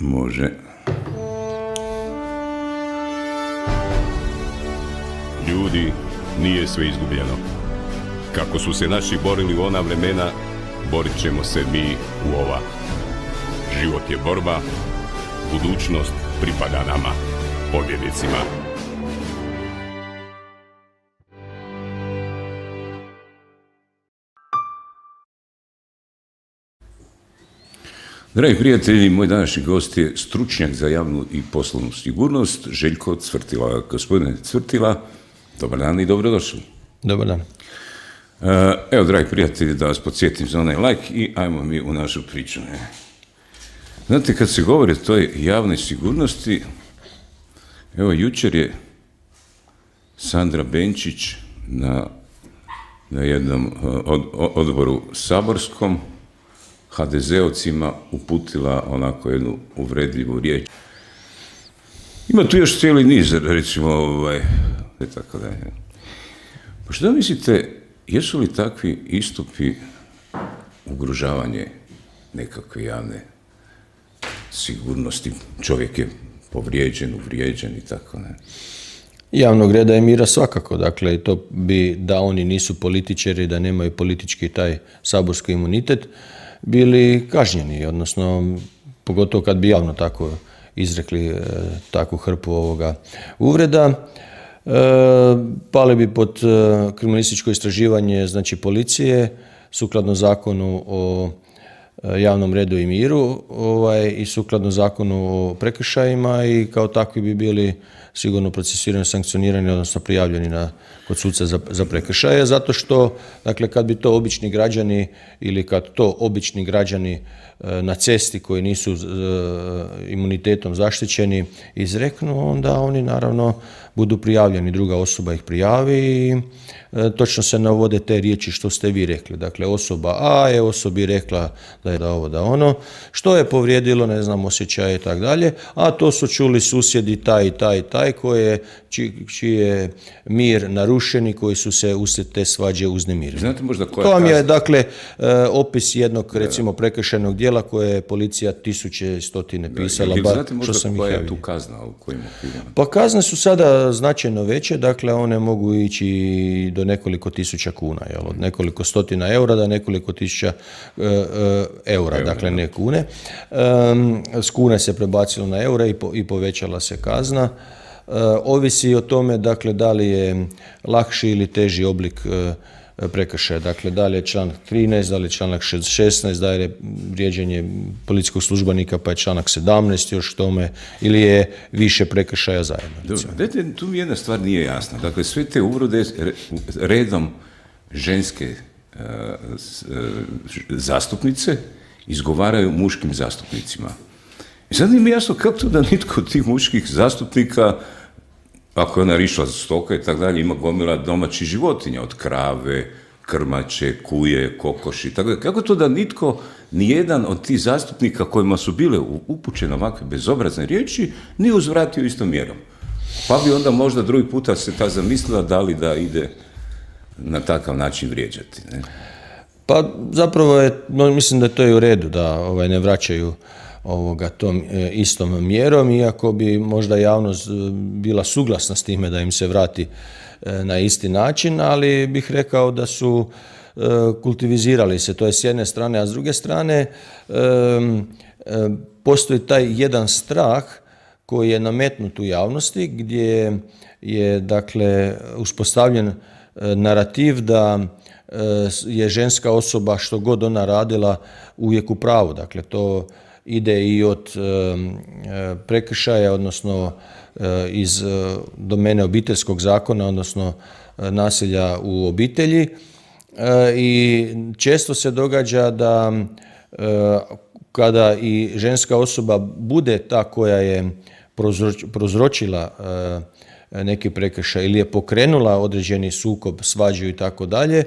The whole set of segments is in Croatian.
Može. Ljudi, nije sve izgubljeno. Kako su se naši borili u ona vremena, borit ćemo se mi u ova. Život je borba, budućnost pripada nama, pobjednicima. Dragi prijatelji, moj današnji gost je stručnjak za javnu i poslovnu sigurnost, Željko Cvrtila. Gospodine Cvrtila, dobar dan i dobrodošli. Dobar dan. Evo, dragi prijatelji, da vas podsjetim za onaj like i ajmo mi u našu priču. Znate, kad se govori o toj javnoj sigurnosti, evo, jučer je Sandra Benčić na jednom odboru saborskom HDZ-ovcima uputila onako jednu uvredljivu riječ. Ima tu još cijeli niz, recimo, tako da je. Pa što mislite, jesu li takvi istupi ugrožavanje nekakve javne sigurnosti? Čovjek je povrijeđen, uvrijeđen i tako, ne? Javnog reda i mira svakako, dakle, to bi, da oni nisu političari, da nemaju politički taj saborski imunitet, bili kažnjeni, odnosno, pogotovo kad bi javno tako izrekli takvu hrpu ovoga uvreda. Pali bi pod kriminalističko istraživanje, znači policije, sukladno zakonu o javnom redu i miru i sukladno zakonu o prekršajima i kao takvi bi bili sigurno procesirani, sankcionirani, odnosno prijavljeni kod suca za prekršaje, zato što, dakle, kad bi to obični građani ili kad to obični građani na cesti koji nisu imunitetom zaštićeni izreknu, onda oni naravno budu prijavljeni, druga osoba ih prijavi i točno se navode te riječi što ste vi rekli. Dakle, osoba A je osobi rekla da je da ovo, da ono, što je povrijedilo, ne znam, osjećaje i tako dalje, a to su čuli susjedi taj i taj i taj čiji je mir narušen i koji su se uslijed te svađe uznemirili. Znate možda koja to vam je, dakle, opis jednog, recimo, prekršajnog djela koje je policija tisuće, stotine pisala. Znate možda koja je tu kazna u kojim okvirima? Pa kazne su sada značajno veće, dakle, one mogu ići do nekoliko tisuća kuna, od nekoliko stotina eura do nekoliko tisuća eura, dakle, ne kune. S kune se prebacilo na eura i povećala se kazna. Ovisi o tome, dakle, da li je lakši ili teži oblik prekršaja. Dakle, da li je članak 13, da li je članak 16, da je vrijeđanje policijskog službenika, pa je članak 17 još tome, ili je više prekršaja zajedno. Dobro, tu mi jedna stvar nije jasna. Dakle, sve te uvrede redom ženske zastupnice izgovaraju muškim zastupnicima. I sad nije mi jasno kako to da nitko od tih muških zastupnika, ako je ona rišla za stoka i tako dalje, ima gomila domaćih životinja, od krave, krmače, kuje, kokoši, tako dalje. Kako to da nitko, nijedan od tih zastupnika kojima su bile upućene ovakve bezobrazne riječi, nije uzvratio istom mjerom? Pa bi onda možda drugi puta se ta zamislila da li da ide na takav način vrijeđati, ne? Pa zapravo mislim da to je u redu, da ne vraćaju tom istom mjerom, iako bi možda javnost bila suglasna s time da im se vrati na isti način, ali bih rekao da su kultivizirali se, to je s jedne strane, a s druge strane postoji taj jedan strah koji je nametnut u javnosti, gdje je, dakle, uspostavljen narativ da je ženska osoba, što god ona radila, uvijek u pravu. Dakle, to ide i od prekršaja, odnosno iz domene obiteljskog zakona, odnosno nasilja u obitelji. I često se događa da kada i ženska osoba bude ta koja je prouzročila neki prekršaj ili je pokrenula određeni sukob, svađu i tako dalje,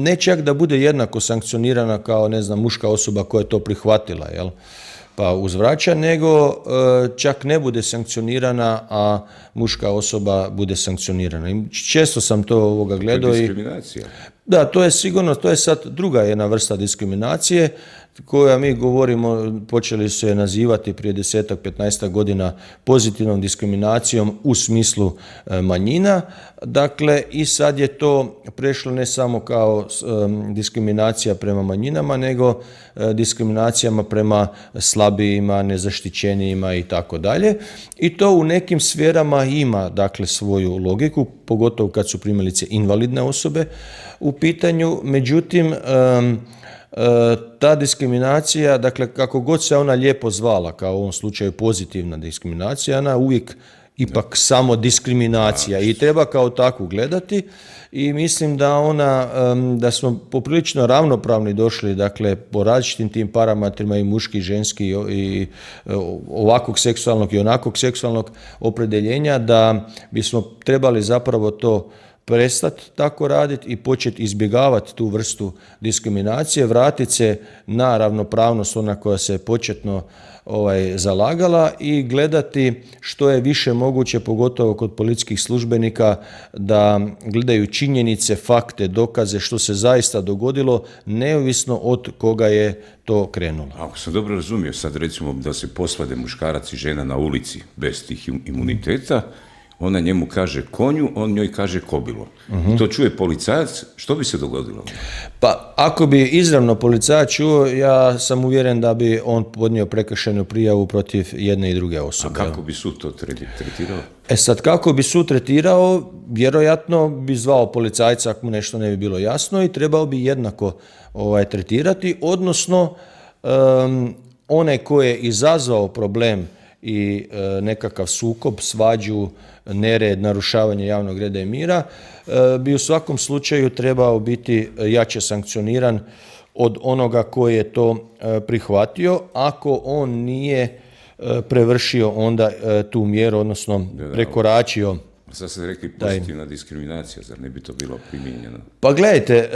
ne čak da bude jednako sankcionirana kao, ne znam, muška osoba koja je to prihvatila, pa uzvraća, nego čak ne bude sankcionirana, a muška osoba bude sankcionirana. I često sam to gledao. To je diskriminacija. Da, to je sigurno, to je sad druga jedna vrsta diskriminacije. koja mi govorimo, počeli su je nazivati prije 10-15 godina pozitivnom diskriminacijom u smislu manjina. Dakle, i sad je to prešlo ne samo kao diskriminacija prema manjinama, nego diskriminacijama prema slabijima, nezaštićenijima i tako dalje. I to u nekim sferama ima, dakle, svoju logiku, pogotovo kad su primjerice invalidne osobe u pitanju. Međutim, ta diskriminacija, dakle, kako god se ona lijepo zvala, kao u ovom slučaju pozitivna diskriminacija, ona uvijek ipak samo diskriminacija i treba kao takvu gledati i mislim da smo poprilično ravnopravni došli, dakle, po različitim tim parametrima i muški i ženski i ovakvog seksualnog i onakvog seksualnog opredjeljenja, da bismo trebali zapravo to prestati tako raditi i početi izbjegavati tu vrstu diskriminacije, vratiti se na ravnopravnost, ona koja se početno zalagala, i gledati što je više moguće, pogotovo kod policijskih službenika, da gledaju činjenice, fakte, dokaze, što se zaista dogodilo, neovisno od koga je to krenulo. Ako sam dobro razumio, sad recimo da se posvade muškarac i žena na ulici bez tih imuniteta, ona njemu kaže konju, on njoj kaže kobilo. I to čuje policajac, što bi se dogodilo? Pa, ako bi izravno policajac čuo, ja sam uvjeren da bi on podnio prekršajnu prijavu protiv jedne i druge osobe. A kako bi sud to tretirao? Sad, kako bi sud tretirao, vjerojatno bi zvao policajca ako mu nešto ne bi bilo jasno i trebao bi jednako tretirati, odnosno onaj koji je izazvao problem i nekakav sukob, svađu, nered, narušavanje javnog reda i mira, bi u svakom slučaju trebao biti jače sankcioniran od onoga koji je to prihvatio, ako on nije prevršio onda tu mjeru, odnosno prekoračio. Sad ste rekli pozitivna diskriminacija, zar ne bi to bilo primijenjeno? Pa gledajte,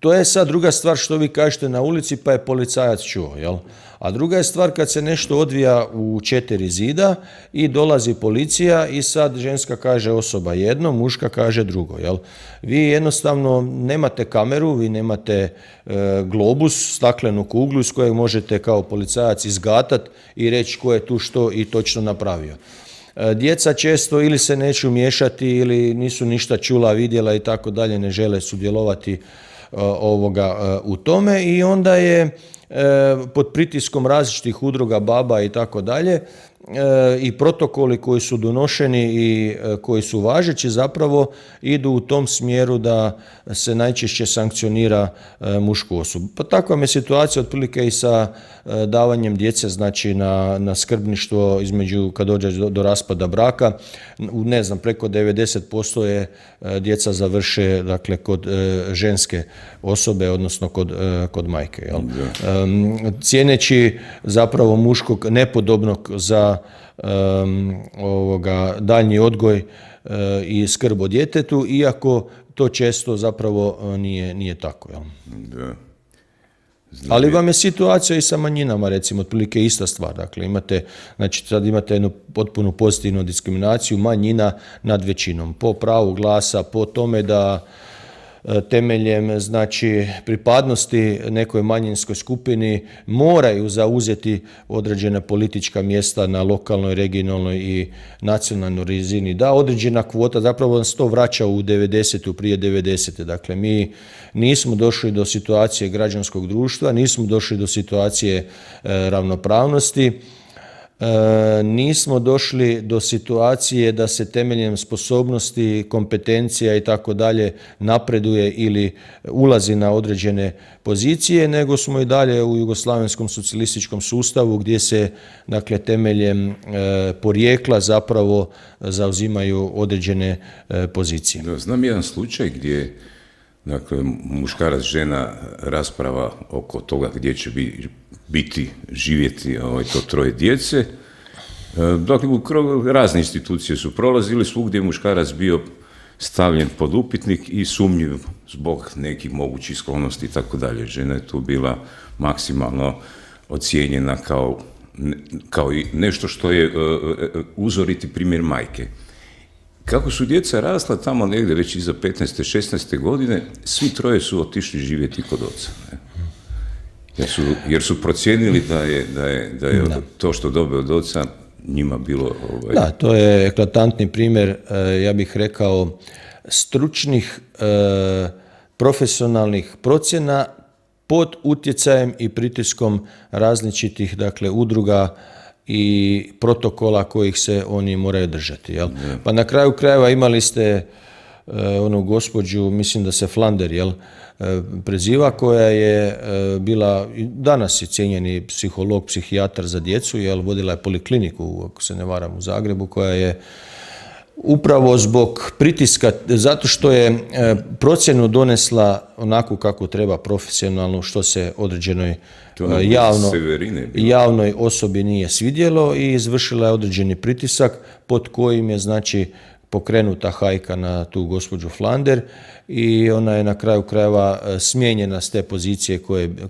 to je sad druga stvar što vi kažete na ulici pa je policajac čuo, jel? A druga je stvar kad se nešto odvija u 4 zida i dolazi policija i sad ženska kaže osoba jedno, muška kaže drugo, jel? Vi jednostavno nemate kameru, vi nemate globus, staklenu kuglu s kojeg možete kao policajac izgatat i reći ko je tu što i točno napravio. Djeca često ili se neću miješati ili nisu ništa čula, vidjela i tako dalje, ne žele sudjelovati u tome i onda je pod pritiskom različitih udruga baba i tako dalje i protokoli koji su donošeni i koji su važeći zapravo idu u tom smjeru da se najčešće sankcionira mušku osobu. Pa takva je situacija otprilike i sa davanjem djece, znači na skrbništvo između kad dođe do raspada braka. Ne znam, preko 90% je djeca završe, dakle, kod ženske osobe, odnosno kod majke. Jel? Cijeneći zapravo muškog nepodobnog za daljnji odgoj i skrb o djetetu, iako to često zapravo nije tako. Jel? Da. Ali vam je situacija i sa manjinama, recimo, otprilike ista stvar. Dakle, sad imate jednu potpuno pozitivnu diskriminaciju manjina nad većinom. Po pravu glasa, po tome da temeljem, znači, pripadnosti nekoj manjinskoj skupini moraju zauzeti određena politička mjesta na lokalnoj, regionalnoj i nacionalnoj razini. Da, određena kvota, zapravo nas to vraća u 90. prije 90. Dakle, mi nismo došli do situacije građanskog društva, nismo došli do situacije ravnopravnosti, nismo došli do situacije da se temeljem sposobnosti, kompetencija i tako dalje napreduje ili ulazi na određene pozicije, nego smo i dalje u jugoslavenskom socijalističkom sustavu gdje se, dakle, temeljem porijekla zapravo zauzimaju određene pozicije. Da, znam jedan slučaj gdje, dakle, muškarac, žena, rasprava oko toga gdje će živjeti to troje djece. Dakle, razne institucije su prolazili, svugdje je muškarac bio stavljen pod upitnik i sumnjiv zbog nekih mogućih sklonosti i tako dalje. Žena je tu bila maksimalno ocijenjena kao i nešto što je uzoriti primjer majke. Kako su djeca rasla tamo negdje već iza 15. 16. godine, svi troje su otišli živjeti kod oca. Ne? Jer su procijenili da je to što dobe od oca njima bilo... Da, to je eklatantni primjer, ja bih rekao, stručnih, profesionalnih procjena pod utjecajem i pritiskom različitih, dakle, udruga i protokola kojih se oni moraju držati. Jel? Pa na kraju krajeva imali ste onu gospođu, mislim da se Flander preziva, koja je bila, danas je cijenjeni psiholog, psihijatar za djecu, vodila je polikliniku, ako se ne varam, u Zagrebu, koja je upravo zbog pritiska, zato što je procjenu donesla onako kako treba, profesionalno, što se određenoj javnoj osobi nije svidjelo, i izvršila je određeni pritisak pod kojim je, znači, pokrenuta hajka na tu gospođu Flander, i ona je na kraju krajeva smijenjena s te pozicije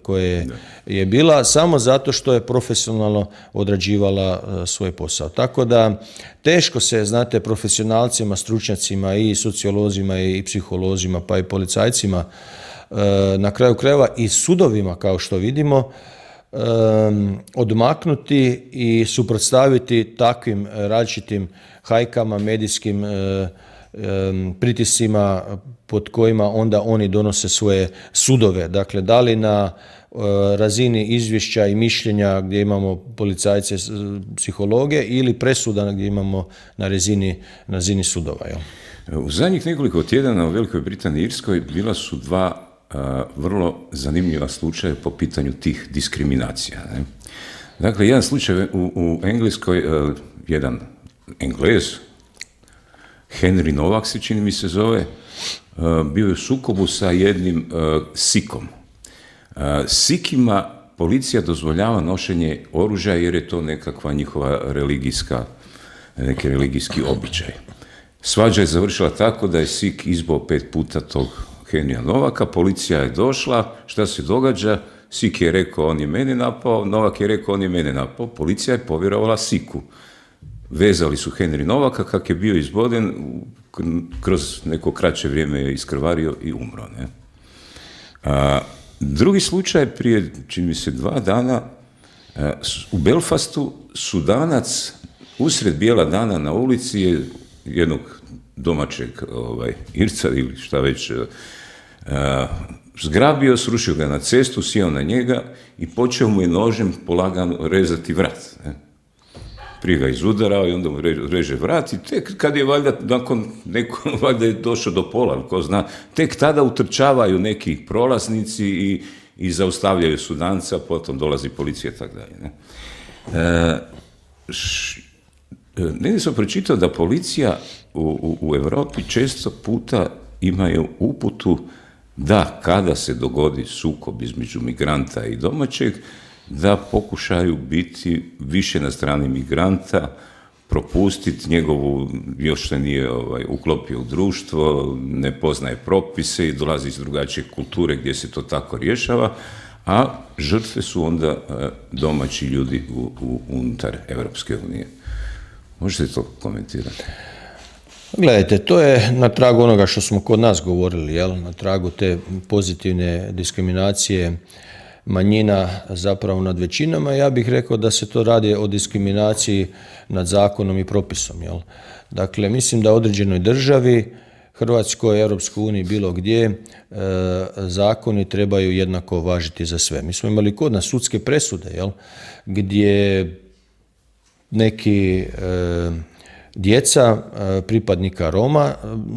koje je bila, samo zato što je profesionalno odrađivala svoj posao. Tako da teško se, znate, profesionalcima, stručnjacima i sociolozima i psiholozima, pa i policajcima, na kraju krajeva i sudovima, kao što vidimo, odmaknuti i suprotstaviti takvim različitim hajkama, medijskim pritiscima pod kojima onda oni donose svoje sudove. Dakle, da li na razini izvješća i mišljenja gdje imamo policajce, psihologe, ili presuda gdje imamo na razini sudova. U zadnjih nekoliko tjedana u Velikoj Britaniji i Irskoj bila su dva vrlo zanimljiva slučaja po pitanju tih diskriminacija. Ne? Dakle, jedan slučaj u Engleskoj, jedan Englez, Henry Novak se, čini mi se zove, bio je u sukobu sa jednim Sikhom. Sikhima policija dozvoljava nošenje oružja jer je to nekakva njihova neki religijski običaj. Svađa je završila tako da je Sikh izbao 5 puta tog Henrya Novaka, policija je došla, šta se događa? Sikh je rekao on je mene napao, Novak je rekao on je mene napao, policija je povjerovala Sikhu. Vezali su Henry Novaka, kak je bio izboden, kroz neko kraće vrijeme je iskrvario i umro. Ne? Drugi slučaj, prije, čini mi se, 2 dana, u Belfastu Sudanac usred bijela dana na ulici je jednog domaćeg Irca ili šta već zgrabio, srušio ga na cestu, sjeo na njega i počeo mu je nožem polagano rezati vrat. Ne? Prije ga izudarao i onda mu reže vrat, i tek kad je valjda, valjda je došao do pola, ko zna, tek tada utrčavaju neki prolaznici i zaustavljaju Sudanca, potom dolazi policija i tako dalje. Negdje sam pročitao da policija u Europi često puta imaju uputu da kada se dogodi sukob između migranta i domaćeg, da pokušaju biti više na strani migranta, propustiti njegovu, još se nije uklopio u društvo, ne poznaje propise i dolazi iz drugačije kulture gdje se to tako rješava, a žrtve su onda domaći ljudi unutar Europske unije. Možete to komentirati? Gledajte, to je na tragu onoga što smo kod nas govorili, na tragu te pozitivne diskriminacije manjina zapravo nad većinama. Ja bih rekao da se to radi o diskriminaciji nad zakonom i propisom. Dakle, mislim da određenoj državi, Hrvatskoj, Europskoj uniji, bilo gdje, zakoni trebaju jednako važiti za sve. Mi smo imali kod nas sudske presude, gdje neki djeca pripadnika Roma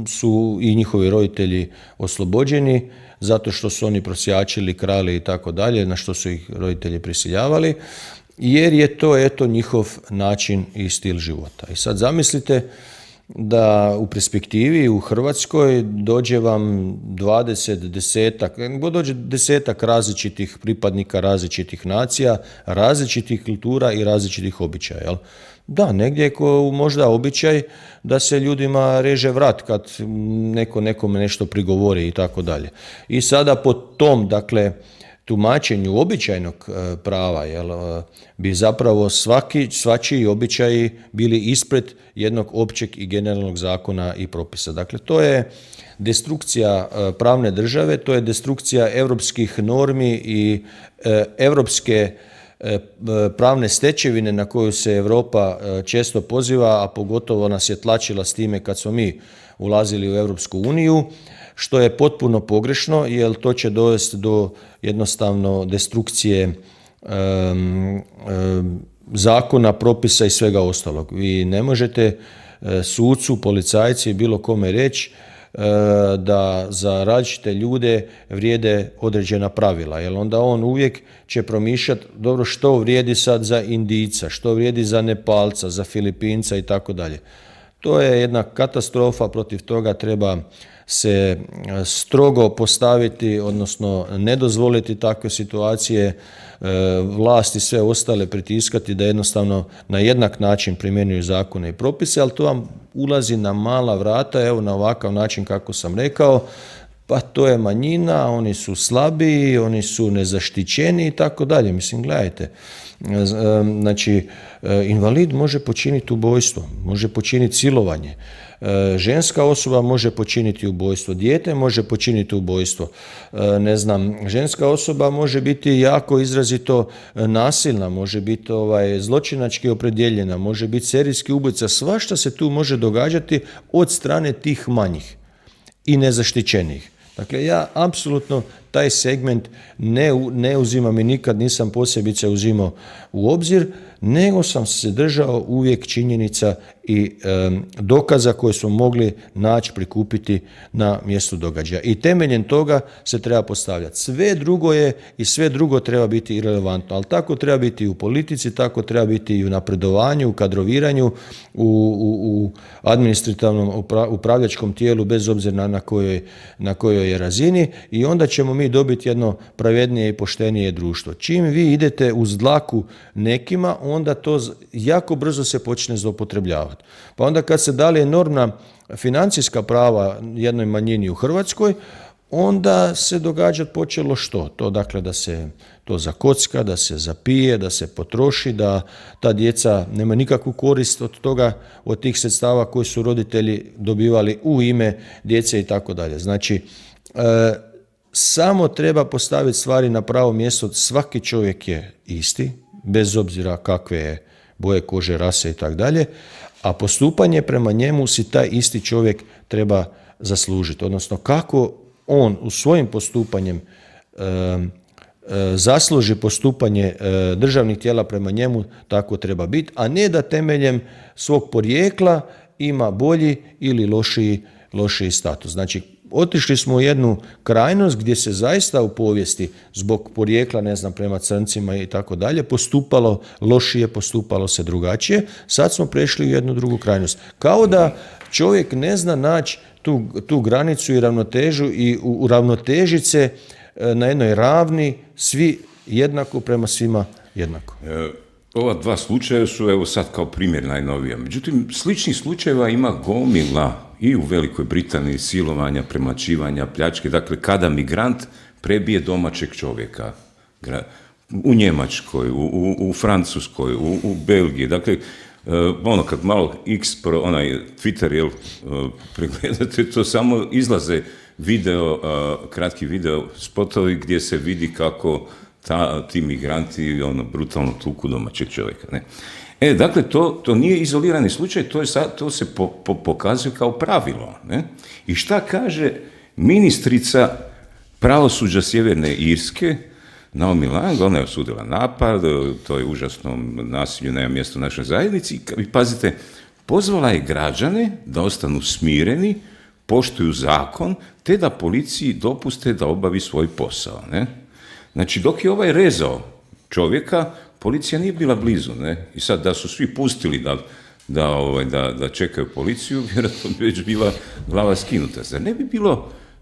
su i njihovi roditelji oslobođeni zato što su oni prosjačili, krali i tako dalje, na što su ih roditelji prisiljavali, jer je to njihov način i stil života. I sad zamislite da u perspektivi u Hrvatskoj dođe vam 10 različitih pripadnika različitih nacija, različitih kultura i različitih običaja. Da, negdje je možda običaj da se ljudima reže vrat kad neko nekome nešto prigovori i tako dalje. I sada po tom, dakle, tumačenju običajnog prava, bi zapravo svačiji običaji bili ispred jednog općeg i generalnog zakona i propisa. Dakle, to je destrukcija pravne države, to je destrukcija europskih normi i europske pravne stečevine na koju se Europa često poziva, a pogotovo nas je tlačila s time kad smo mi ulazili u Europsku uniju, što je potpuno pogrešno, jer to će dovesti do jednostavno destrukcije zakona, propisa i svega ostalog. Vi ne možete sucu, policajci, bilo kome reći da za različite ljude vrijede određena pravila, jer onda on uvijek će promišljati dobro što vrijedi sad za Indijca, što vrijedi za Nepalca, za Filipinca i tako dalje. To je jedna katastrofa, protiv toga treba se strogo postaviti, odnosno ne dozvoliti takve situacije, vlasti sve ostale pritiskati da jednostavno na jednak način primjenjuju zakone i propise, ali to vam ulazi na mala vrata, evo na ovakav način kako sam rekao, pa to je manjina, oni su slabiji, oni su nezaštićeni i tako dalje. Mislim, gledajte, znači, invalid može počiniti ubojstvo, može počiniti silovanje, ženska osoba može počiniti ubojstvo, dijete može počiniti ubojstvo, ženska osoba može biti jako izrazito nasilna, može biti zločinački opredjeljena, može biti serijski ubojica, svašta se tu može događati od strane tih manjih i nezaštićenih. Dakle, ja apsolutno taj segment ne uzimam i nikad nisam posebice uzimao u obzir, nego sam se držao uvijek činjenica i dokaza koje smo mogli naći, prikupiti na mjestu događaja. I temeljem toga se treba postavljati. Sve drugo je i sve drugo treba biti irelevantno, ali tako treba biti i u politici, tako treba biti i u napredovanju, u kadroviranju, u administrativnom upravljačkom tijelu, bez obzira na kojoj je razini, i onda ćemo mi dobiti jedno pravednije i poštenije društvo. Čim vi idete uz dlaku nekima, onda to jako brzo se počne zloupotrebljavati. Pa onda kad se dali enormna financijska prava jednoj manjini u Hrvatskoj, onda se događati počelo što? To dakle da se to zakocka, da se zapije, da se potroši, da ta djeca nema nikakvu korist od toga, od tih sredstava koje su roditelji dobivali u ime djece i tako dalje. Znači, samo treba postaviti stvari na pravo mjesto. Svaki čovjek je isti, bez obzira kakve je boje kože, rase i tako dalje, a postupanje prema njemu si taj isti čovjek treba zaslužiti. Odnosno, kako on u svojim postupanjem zasluži postupanje državnih tijela prema njemu, tako treba biti, a ne da temeljem svog porijekla ima bolji ili lošiji status. Znači, otišli smo u jednu krajnost gdje se zaista u povijesti zbog porijekla, prema crncima i tako dalje, postupalo lošije, postupalo se drugačije. Sad smo prešli u jednu drugu krajnost. Kao da čovjek ne zna naći tu granicu i ravnotežu i uravnotežiti se na jednoj ravni, svi jednako prema svima jednako. Ova dva slučaja su evo sad kao primjer najnovija. Međutim, sličnih slučajeva ima gomila i u Velikoj Britaniji, silovanja, premlaćivanja, pljačke. Dakle, kada migrant prebije domaćeg čovjeka u Njemačkoj, u Francuskoj, u Belgiji. Dakle, kad malo onaj Twitter pregledate, to samo izlaze kratki video spotovi gdje se vidi kako ti migranti brutalno tuku domaćeg čovjeka. Ne? Dakle, to nije izolirani slučaj, to se pokazuje kao pravilo. Ne? I šta kaže ministrica pravosuđa Sjeverne Irske, Naomi Lang? Ona je osudila napad, to je užasno nasilje, nema mjesto u našoj zajednici. I pazite, pozvala je građane da ostanu smireni, poštuju zakon, te da policiji dopuste da obavi svoj posao. Ne? Znači, dok je ovaj rezao čovjeka, policija nije bila blizu. Ne? I sad da su svi pustili da čekaju policiju, vjerojatno bi već bila glava skinuta.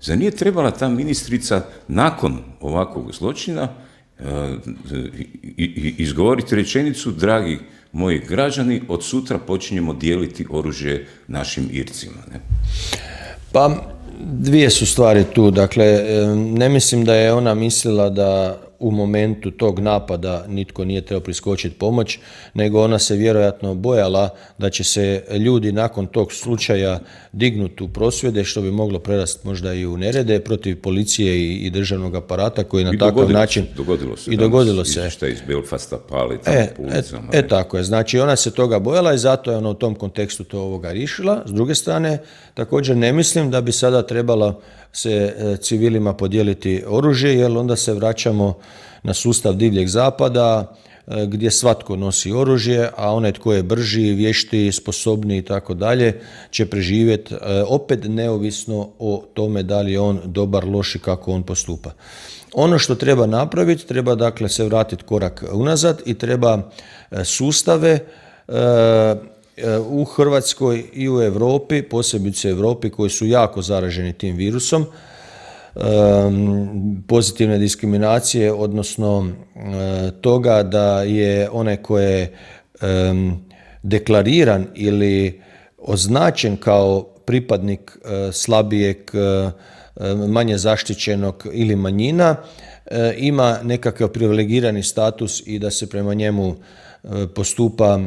Zar nije trebala ta ministrica nakon ovakvog zločina izgovoriti rečenicu: dragi moji građani, od sutra počinjemo dijeliti oružje našim Ircima? Ne? Pa, dvije su stvari tu. Dakle, ne mislim da je ona mislila da u momentu tog napada nitko nije trebao priskočiti pomoć, nego ona se vjerojatno bojala da će se ljudi nakon tog slučaja dignuti u prosvjede, što bi moglo prerasti možda i u nerede protiv policije i državnog aparata koji na takav način... Dogodilo se. Šta iz Belfasta pali tamo po ulicama. Tako je. Znači, ona se toga bojala i zato je ona u tom kontekstu to ovoga riješila. S druge strane, također ne mislim da bi sada trebala se civilima podijeliti oružje, jer onda se vraćamo na sustav divljeg zapada, gdje svatko nosi oružje, a onaj tko je brži, vještiji, sposobniji i tako dalje će preživjeti opet neovisno o tome da li je on dobar, loš i kako on postupa. Ono što treba napraviti, treba dakle se vratiti korak unazad i treba sustave u Hrvatskoj i u Europi, posebice Europi koji su jako zaraženi tim virusom, pozitivne diskriminacije, odnosno toga da je onaj ko je deklariran ili označen kao pripadnik slabijeg, manje zaštićenog ili manjina, ima nekakav privilegirani status i da se prema njemu postupa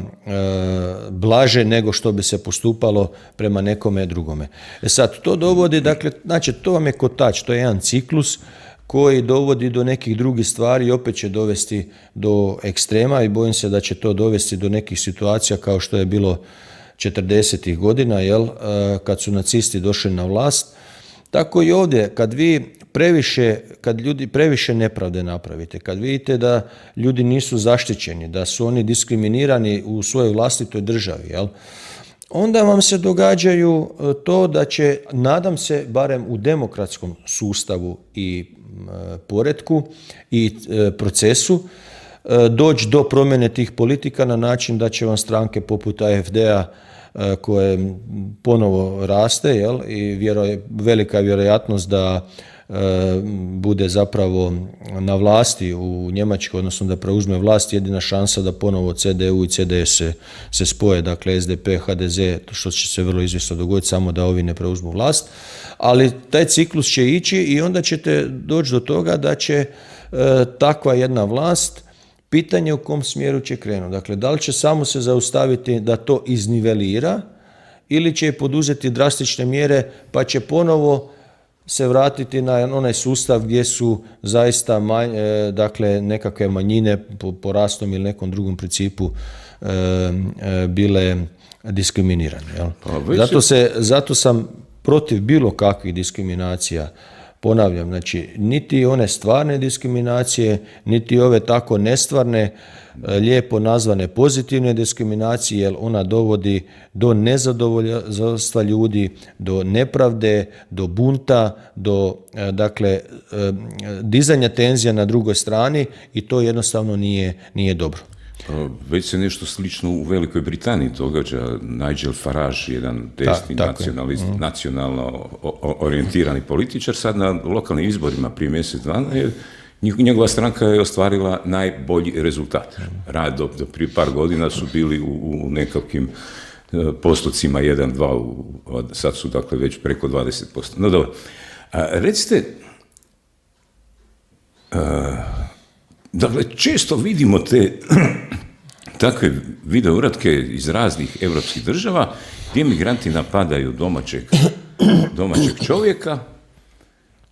blaže nego što bi se postupalo prema nekome drugome. Sad, to dovodi, dakle, znači, to vam je kotač, to je jedan ciklus koji dovodi do nekih drugih stvari i opet će dovesti do ekstrema i bojim se da će to dovesti do nekih situacija kao što je bilo 40-ih godina, kad su nacisti došli na vlast. Tako i ovdje, kad ljudi previše nepravde napravite, kad vidite da ljudi nisu zaštićeni, da su oni diskriminirani u svojoj vlastitoj državi, onda vam se događaju to da će, nadam se, barem u demokratskom sustavu i poretku i procesu, doći do promjene tih politika na način da će vam stranke poput AfD-a koje ponovo raste, i velika je vjerojatnost da bude zapravo na vlasti u Njemačkoj, odnosno da preuzme vlast, jedina šansa da ponovo CDU i CDS se spoje, dakle SDP, HDZ, što će se vrlo izvjesno dogoditi, samo da ovi ne preuzmu vlast, ali taj ciklus će ići i onda ćete doći do toga da će takva jedna vlast, pitanje u kom smjeru će krenuti. Dakle, da li će samo se zaustaviti da to iznivelira ili će poduzeti drastične mjere pa će ponovo se vratiti na onaj sustav gdje su zaista dakle, nekakve manjine po rasnom ili nekom drugom principu bile diskriminirane. Zato sam protiv bilo kakvih diskriminacija. Ponavljam, znači, niti one stvarne diskriminacije, niti ove tako nestvarne, lijepo nazvane pozitivne diskriminacije, jer ona dovodi do nezadovoljstva ljudi, do nepravde, do bunta, do dakle, dizanja tenzija na drugoj strani i to jednostavno nije dobro. Već se nešto slično u Velikoj Britaniji događa. Nigel Farage, jedan desni nacionalno orijentirani političar, sad na lokalnim izborima prije mjesec dana njegova stranka je ostvarila najbolji rezultat. Do prije par godina su bili u nekakvim postocima 1-2, sad su dakle već preko 20%. No dobro, recite, dakle, često vidimo te takve video uratke iz raznih europskih država gdje migranti napadaju domaćeg čovjeka,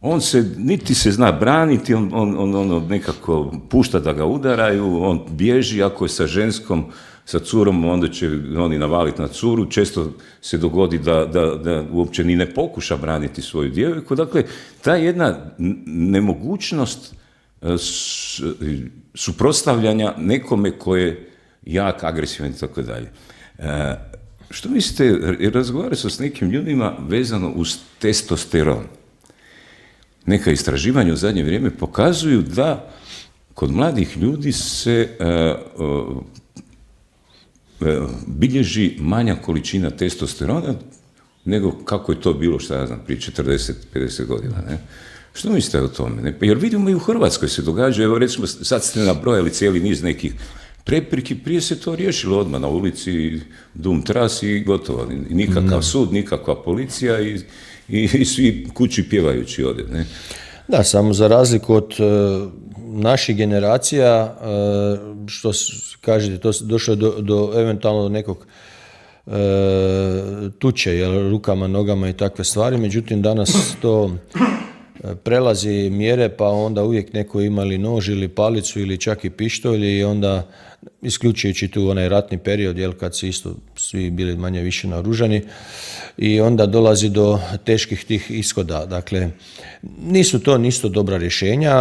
on se, niti se zna braniti, on nekako pušta da ga udaraju, on bježi, ako je sa ženskom, sa curom, onda će oni navaliti na curu, često se dogodi da uopće ni ne pokuša braniti svoju djevojku. Dakle, ta jedna nemogućnost suprotstavljanja nekome koje je jak, agresivan i tako dalje. Što mislite, razgovarali su s nekim ljudima vezano uz testosteron? Neka istraživanja u zadnje vrijeme pokazuju da kod mladih ljudi se bilježi manja količina testosterona nego kako je to bilo, šta ja znam, prije 40-50 godina, ne? Što mislite o tome? Jer vidimo i u Hrvatskoj se događa, evo recimo sad ste nabrojali cijeli niz nekih prepreki, prije se to riješilo odmah na ulici, dum tras i gotovo. Nikakav sud, nikakva policija i svi kući pjevajući ovdje. Ne? Da, samo za razliku od naših generacija, što kažete, to došlo je do eventualno nekog tuče, jel, rukama, nogama i takve stvari, međutim danas to prelazi mjere, pa onda uvijek neko ima ili nož ili palicu ili čak i pištolj i onda, isključujući tu onaj ratni period, jel, kad su isto svi bili manje više naoružani, i onda dolazi do teških tih ishoda. Dakle, nisu dobra rješenja,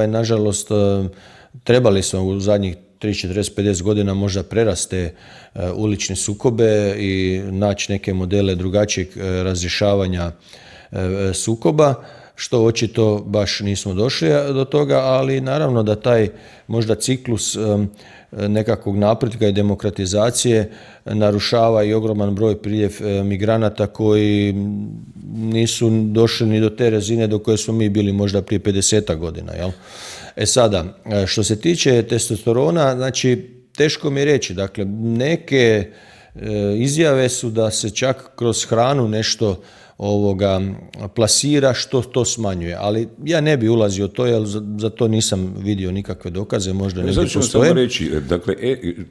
nažalost, trebali smo u zadnjih 30, 40, 50 godina možda preraste ulične sukobe i naći neke modele drugačijeg razrješavanja sukoba, što očito baš nismo došli do toga, ali naravno da taj možda ciklus nekakvog napretka i demokratizacije narušava i ogroman broj priljev migranata koji nisu došli ni do te razine do koje smo mi bili možda prije 50 godina. Jel? Sada, što se tiče testosterona, znači teško mi je reći, dakle neke izjave su da se čak kroz hranu nešto plasira što to smanjuje, ali ja ne bi ulazio u to, jer za to nisam vidio nikakve dokaze, možda ne postoje. Zato ćemo reći, dakle,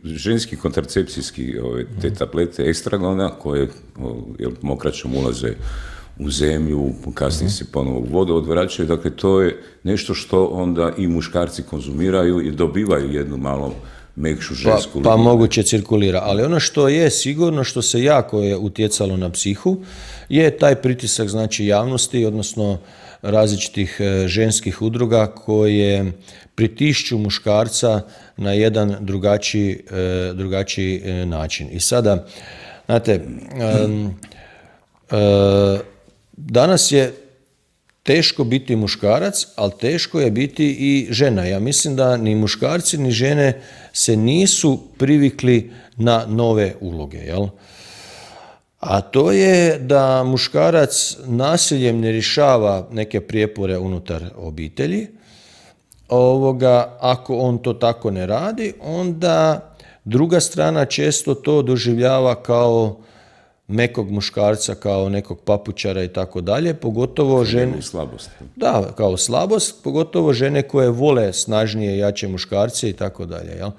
ženski kontracepcijski te tablete Estragona koje mokraćom ulaze u zemlju, kasnije se ponovo u vodu odvraćaju, dakle to je nešto što onda i muškarci konzumiraju i dobivaju jednu malo mekšu žensku pa moguće cirkulira, ali ono što je sigurno, što se jako je utjecalo na psihu, je taj pritisak, znači, javnosti, odnosno različitih ženskih udruga koje pritišću muškarca na jedan drugačiji način. I sada, znate, danas je teško biti muškarac, ali teško je biti i žena. Ja mislim da ni muškarci ni žene se nisu privikli na nove uloge, jel? A to je da muškarac nasiljem ne rješava neke prijepore unutar obitelji. Ako on to tako ne radi, onda druga strana često to doživljava kao mekog muškarca, kao nekog papučara i tako dalje, pogotovo žene... slabost. Da, kao slabost, pogotovo žene koje vole snažnije, jače muškarce i tako dalje. Jel?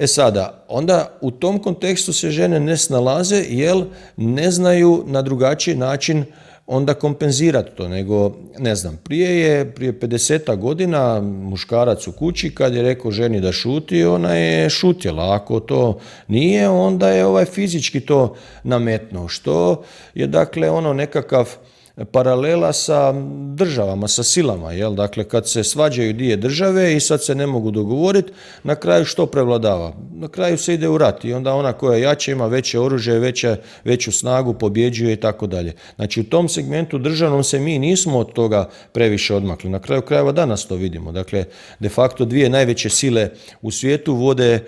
Sada, onda u tom kontekstu se žene ne snalaze, jer ne znaju na drugačiji način onda kompenzirati to, nego, ne znam, prije 50 godina muškarac u kući kad je rekao ženi da šuti, ona je šutjela. Ako to nije, onda je fizički to nametnuo, što je dakle nekakav paralela sa državama, sa silama, jel? Dakle, kad se svađaju dvije države i sad se ne mogu dogovoriti, na kraju što prevladava? Na kraju se ide u rat i onda ona koja jače ima veće oružje, veću snagu, pobjeđuje i tako dalje. Znači, u tom segmentu državnom se mi nismo od toga previše odmakli. Na kraju krajeva danas to vidimo. Dakle, de facto dvije najveće sile u svijetu vode,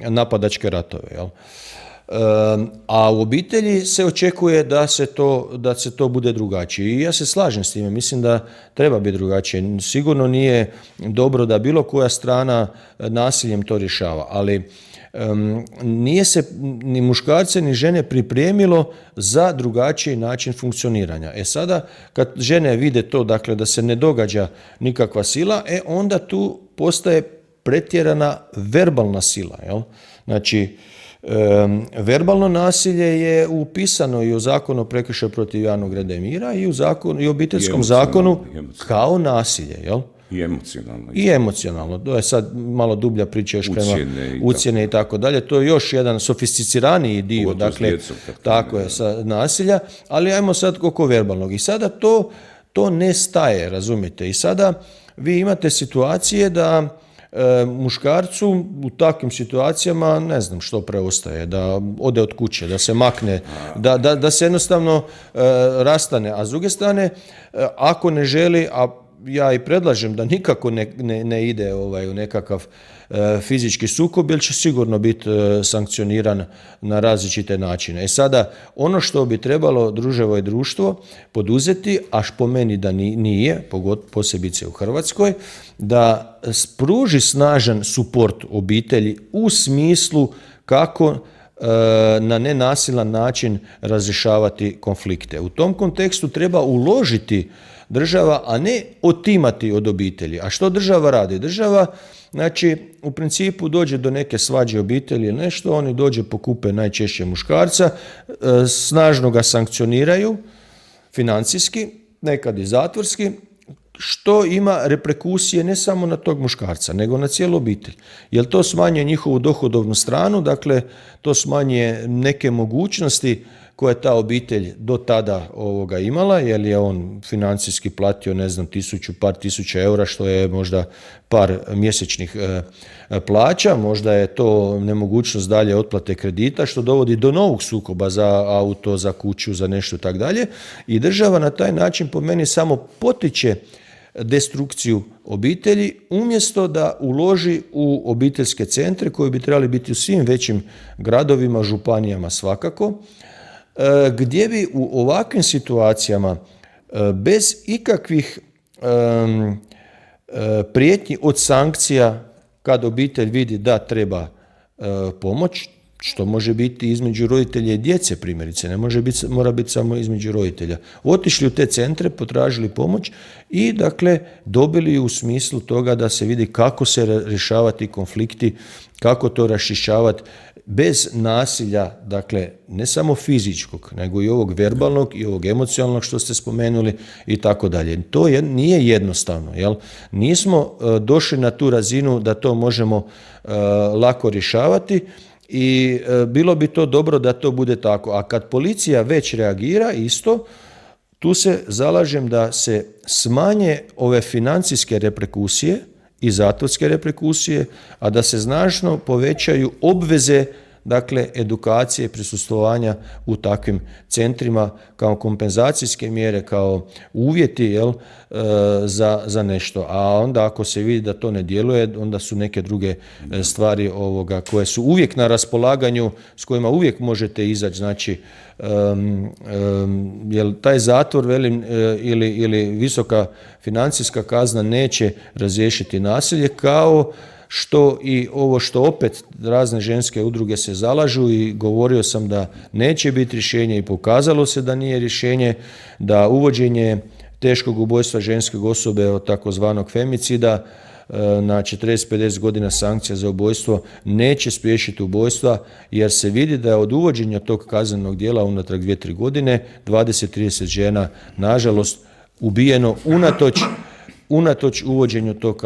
napadačke ratove, jel? A u obitelji se očekuje da se to bude drugačije. I ja se slažem s time, mislim da treba biti drugačije. Sigurno nije dobro da bilo koja strana nasiljem to rješava, ali nije se ni muškarce ni žene pripremilo za drugačiji način funkcioniranja. Sada, kad žene vide to, dakle, da se ne događa nikakva sila, onda tu postaje pretjerana verbalna sila. Jel? Znači, verbalno nasilje je upisano i u zakonu o prekršaju protiv javnog reda i mira i u obiteljskom zakonu kao nasilje, jel? I emocionalno. To je sad malo dublja priča još prema ucjene i tako dalje. To je još jedan sofisticiraniji dio, dakle, tako je, nasilja, ali ajmo sad oko verbalnog. I sada to ne staje, razumijete? I sada vi imate situacije da muškarcu u takvim situacijama ne znam što preostaje, da ode od kuće, da se makne, da se jednostavno rastane. A s druge strane, ako ne želi, a ja i predlažem da nikako ne ide u nekakav fizički sukob, jer će sigurno biti sankcioniran na različite načine. Sada, ono što bi trebalo druževo i društvo poduzeti, a po meni da nije, posebice u Hrvatskoj, da pruži snažan suport obitelji u smislu kako na nenasilan način razrješavati konflikte. U tom kontekstu treba uložiti država, a ne otimati od obitelji. A što država radi? Država, znači, u principu dođe do neke svađe obitelji ili nešto, oni dođe pokupe najčešće muškarca, snažno ga sankcioniraju financijski, nekad i zatvorski, što ima reperkusije ne samo na tog muškarca, nego na cijelu obitelj. Jer to smanjuje njihovu dohodovnu stranu, dakle, to smanjuje neke mogućnosti koje je ta obitelj do tada imala, jer je on financijski platio, ne znam, par tisuća eura, što je možda par mjesečnih plaća, možda je to nemogućnost dalje otplate kredita, što dovodi do novog sukoba za auto, za kuću, za nešto tako dalje. I država na taj način, po meni, samo potiče destrukciju obitelji, umjesto da uloži u obiteljske centre koji bi trebali biti u svim većim gradovima, županijama svakako, gdje bi u ovakvim situacijama bez ikakvih prijetnji od sankcija, kad obitelj vidi da treba pomoć, što može biti između roditelja i djece, primjerice, ne mora biti samo između roditelja. Otišli u te centre, potražili pomoć i, dakle, dobili u smislu toga da se vidi kako se rješavati konflikti, kako to raščišćavati bez nasilja, dakle, ne samo fizičkog, nego i ovog verbalnog i ovog emocionalnog što ste spomenuli i tako dalje. To nije jednostavno, jel? Nismo došli na tu razinu da to možemo lako rješavati, i bilo bi to dobro da to bude tako. A kad policija već reagira isto, tu se zalažem da se smanje ove financijske reperkusije i zatvorske reperkusije, a da se značajno povećaju obveze, dakle, edukacije i prisustvovanja u takvim centrima kao kompenzacijske mjere, kao uvjeti, za nešto. A onda ako se vidi da to ne djeluje, onda su neke druge stvari koje su uvijek na raspolaganju, s kojima uvijek možete izaći. Znači, jer taj zatvor, velim, ili visoka financijska kazna neće razriješiti nasilje, kao što i ovo što opet razne ženske udruge se zalažu, i govorio sam da neće biti rješenje i pokazalo se da nije rješenje, da uvođenje teškog ubojstva ženske osobe od takozvanog femicida na 40-50 godina sankcija za ubojstvo neće spriječiti ubojstva, jer se vidi da je od uvođenja tog kaznenog djela unatrag 2-3 godine 20-30 žena, nažalost, ubijeno unatoč uvođenju tog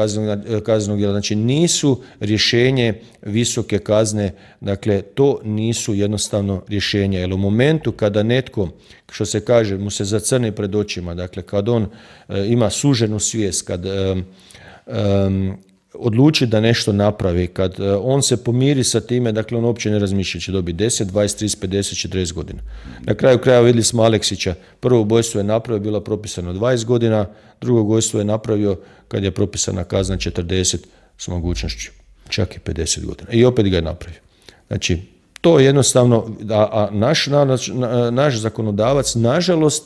kaznenog djela. Znači, nisu rješenje visoke kazne, dakle, to nisu jednostavno rješenja. Jer u momentu kada netko, što se kaže, mu se zacrni pred očima, dakle, kad on ima suženu svijest, kad odluči da nešto napravi, kad on se pomiri sa time, dakle, on uopće ne razmišlja, će dobiti 10, 20, 30, 50, 40 godina. Na kraju krajeva vidjeli smo Aleksića, prvo ubojstvo je napravio, bilo propisano 20 godina, drugo ubojstvo je napravio kad je propisana kazna 40 s mogućnošću čak i 50 godina. I opet ga je napravio. Znači, to je jednostavno, a naš zakonodavac, nažalost,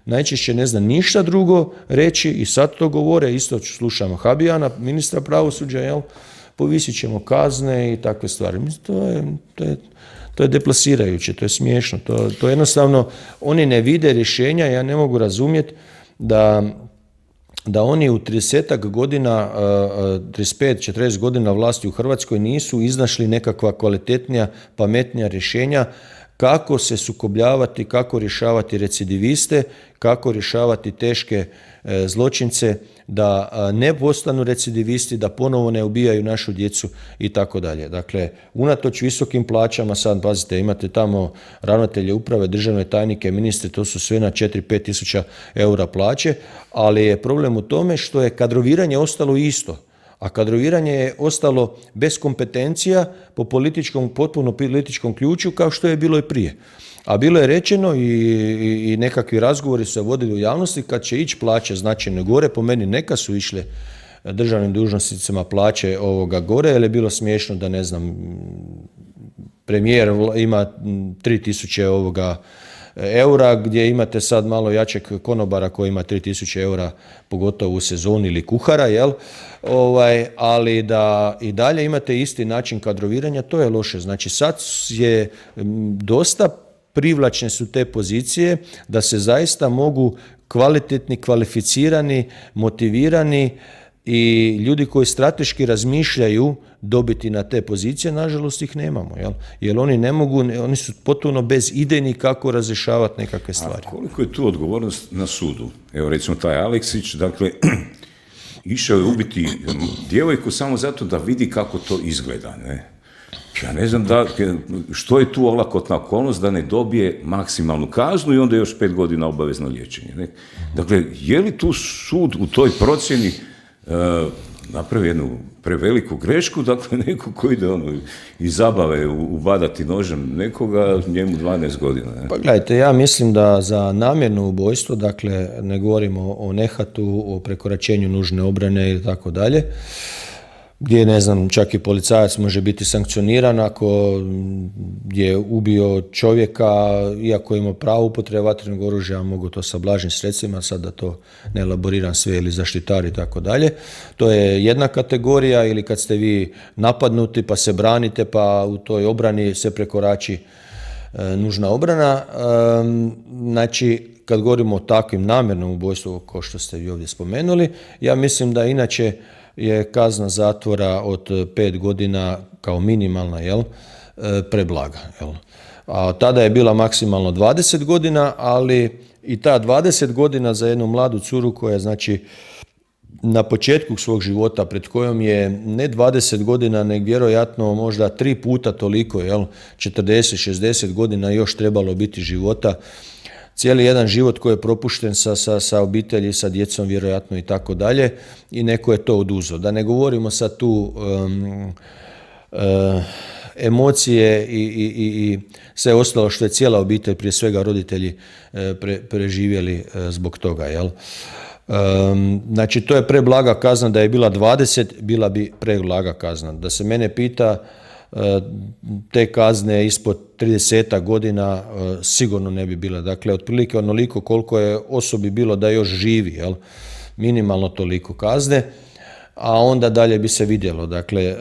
najčešće ne zna ništa drugo reći, i sad to govore, isto slušamo Habijana, ministra pravosuđa, povisit ćemo kazne i takve stvari. To je deplasirajuće, to je smiješno, to jednostavno, oni ne vide rješenja. Ja ne mogu razumjeti da oni u 30-ak godina, 35-40 godina vlasti u Hrvatskoj nisu iznašli nekakva kvalitetnija, pametnija rješenja kako se sukobljavati, kako rješavati recidiviste, kako rješavati teške zločince, da ne postanu recidivisti, da ponovo ne ubijaju našu djecu i tako dalje. Dakle, unatoč visokim plaćama, sad pazite, imate tamo ravnatelje uprave, državne tajnike, ministre, to su sve na 4-5 tisuća eura plaće, ali je problem u tome što je kadroviranje ostalo isto. A kadroviranje je ostalo bez kompetencija po potpuno političkom ključu, kao što je bilo i prije. A bilo je rečeno i nekakvi razgovori su se vodili u javnosti kad će ići plaće značajno gore. Po meni neka su išle državnim dužnosnicima plaće gore, jer je bilo smiješno da, ne znam, premijer ima 3000 eura, gdje imate sad malo jačeg konobara koji ima 3000 eura, pogotovo u sezoni, ili kuhara, ali da i dalje imate isti način kadroviranja, to je loše. Znači, sad je dosta privlačne su te pozicije da se zaista mogu kvalitetni, kvalificirani, motivirani i ljudi koji strateški razmišljaju dobiti na te pozicije, nažalost ih nemamo, jel? Jer oni ne mogu, oni su potpuno bezidejni kako razrješavati nekakve stvari. A koliko je tu odgovornost na sudu? Evo recimo taj Aleksić, dakle, išao je ubiti djevojku samo zato da vidi kako to izgleda, ne? Ja ne znam što je tu olakotna okolnost da ne dobije maksimalnu kaznu i onda još 5 godina obavezno liječenje. Ne? Dakle, je li tu sud u toj procjeni napravi jednu preveliku grešku, dakle neko ko ide iz zabave ubadati nožem nekoga, njemu 12 godina. Ne? Pa gledajte, ja mislim da za namjerno ubojstvo, dakle ne govorimo o nehatu, o prekoračenju nužne obrane i tako dalje, gdje, ne znam, čak i policajac može biti sankcioniran ako je ubio čovjeka, iako ima pravo upotrebe vatrenog oružja, mogu to sa blažim sredstvima, sad da to ne elaboriram sve, ili zaštitari i tako dalje. To je jedna kategorija, ili kad ste vi napadnuti pa se branite, pa u toj obrani se prekorači nužna obrana. Znači, kad govorimo o takvim namjernom ubojstvu, kao što ste vi ovdje spomenuli, ja mislim da inače je kazna zatvora od 5 godina kao minimalna, preblaga. A tada je bila maksimalno 20 godina, ali i ta 20 godina za jednu mladu curu koja, znači, na početku svog života, pred kojom je ne 20 godina, nego vjerojatno možda 3 puta toliko, 40-60 godina još trebalo biti života, cijeli jedan život koji je propušten sa obitelji, sa djecom vjerojatno i tako dalje, i neko je to oduzeo. Da ne govorimo sad tu emocije i sve ostalo što je cijela obitelj, prije svega roditelji, preživjeli zbog toga. Znači, to je preblaga kazna. Da je bila 20, bila bi preblaga kazna. Da se mene pita, te kazne ispod 30 godina sigurno ne bi bile. Dakle, otprilike onoliko koliko je osobi bilo da još živi, minimalno toliko kazne, a onda dalje bi se vidjelo. Dakle,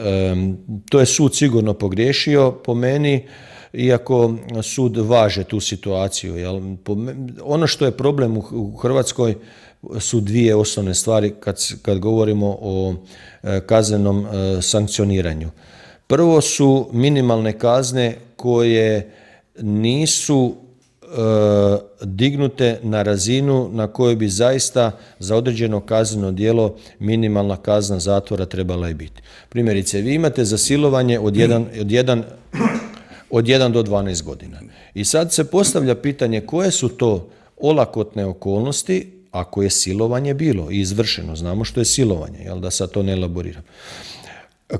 to je sud sigurno pogriješio po meni, iako sud važe tu situaciju. Ono što je problem u Hrvatskoj su dvije osnovne stvari kad govorimo o kaznenom sankcioniranju. Prvo su minimalne kazne koje nisu dignute na razinu na kojoj bi zaista za određeno kazneno djelo minimalna kazna zatvora trebala i biti. Primjerice, vi imate za silovanje od 1 do 12 godina. I sad se postavlja pitanje koje su to olakotne okolnosti ako je silovanje bilo i izvršeno. Znamo što je silovanje, da sad to ne elaboriram.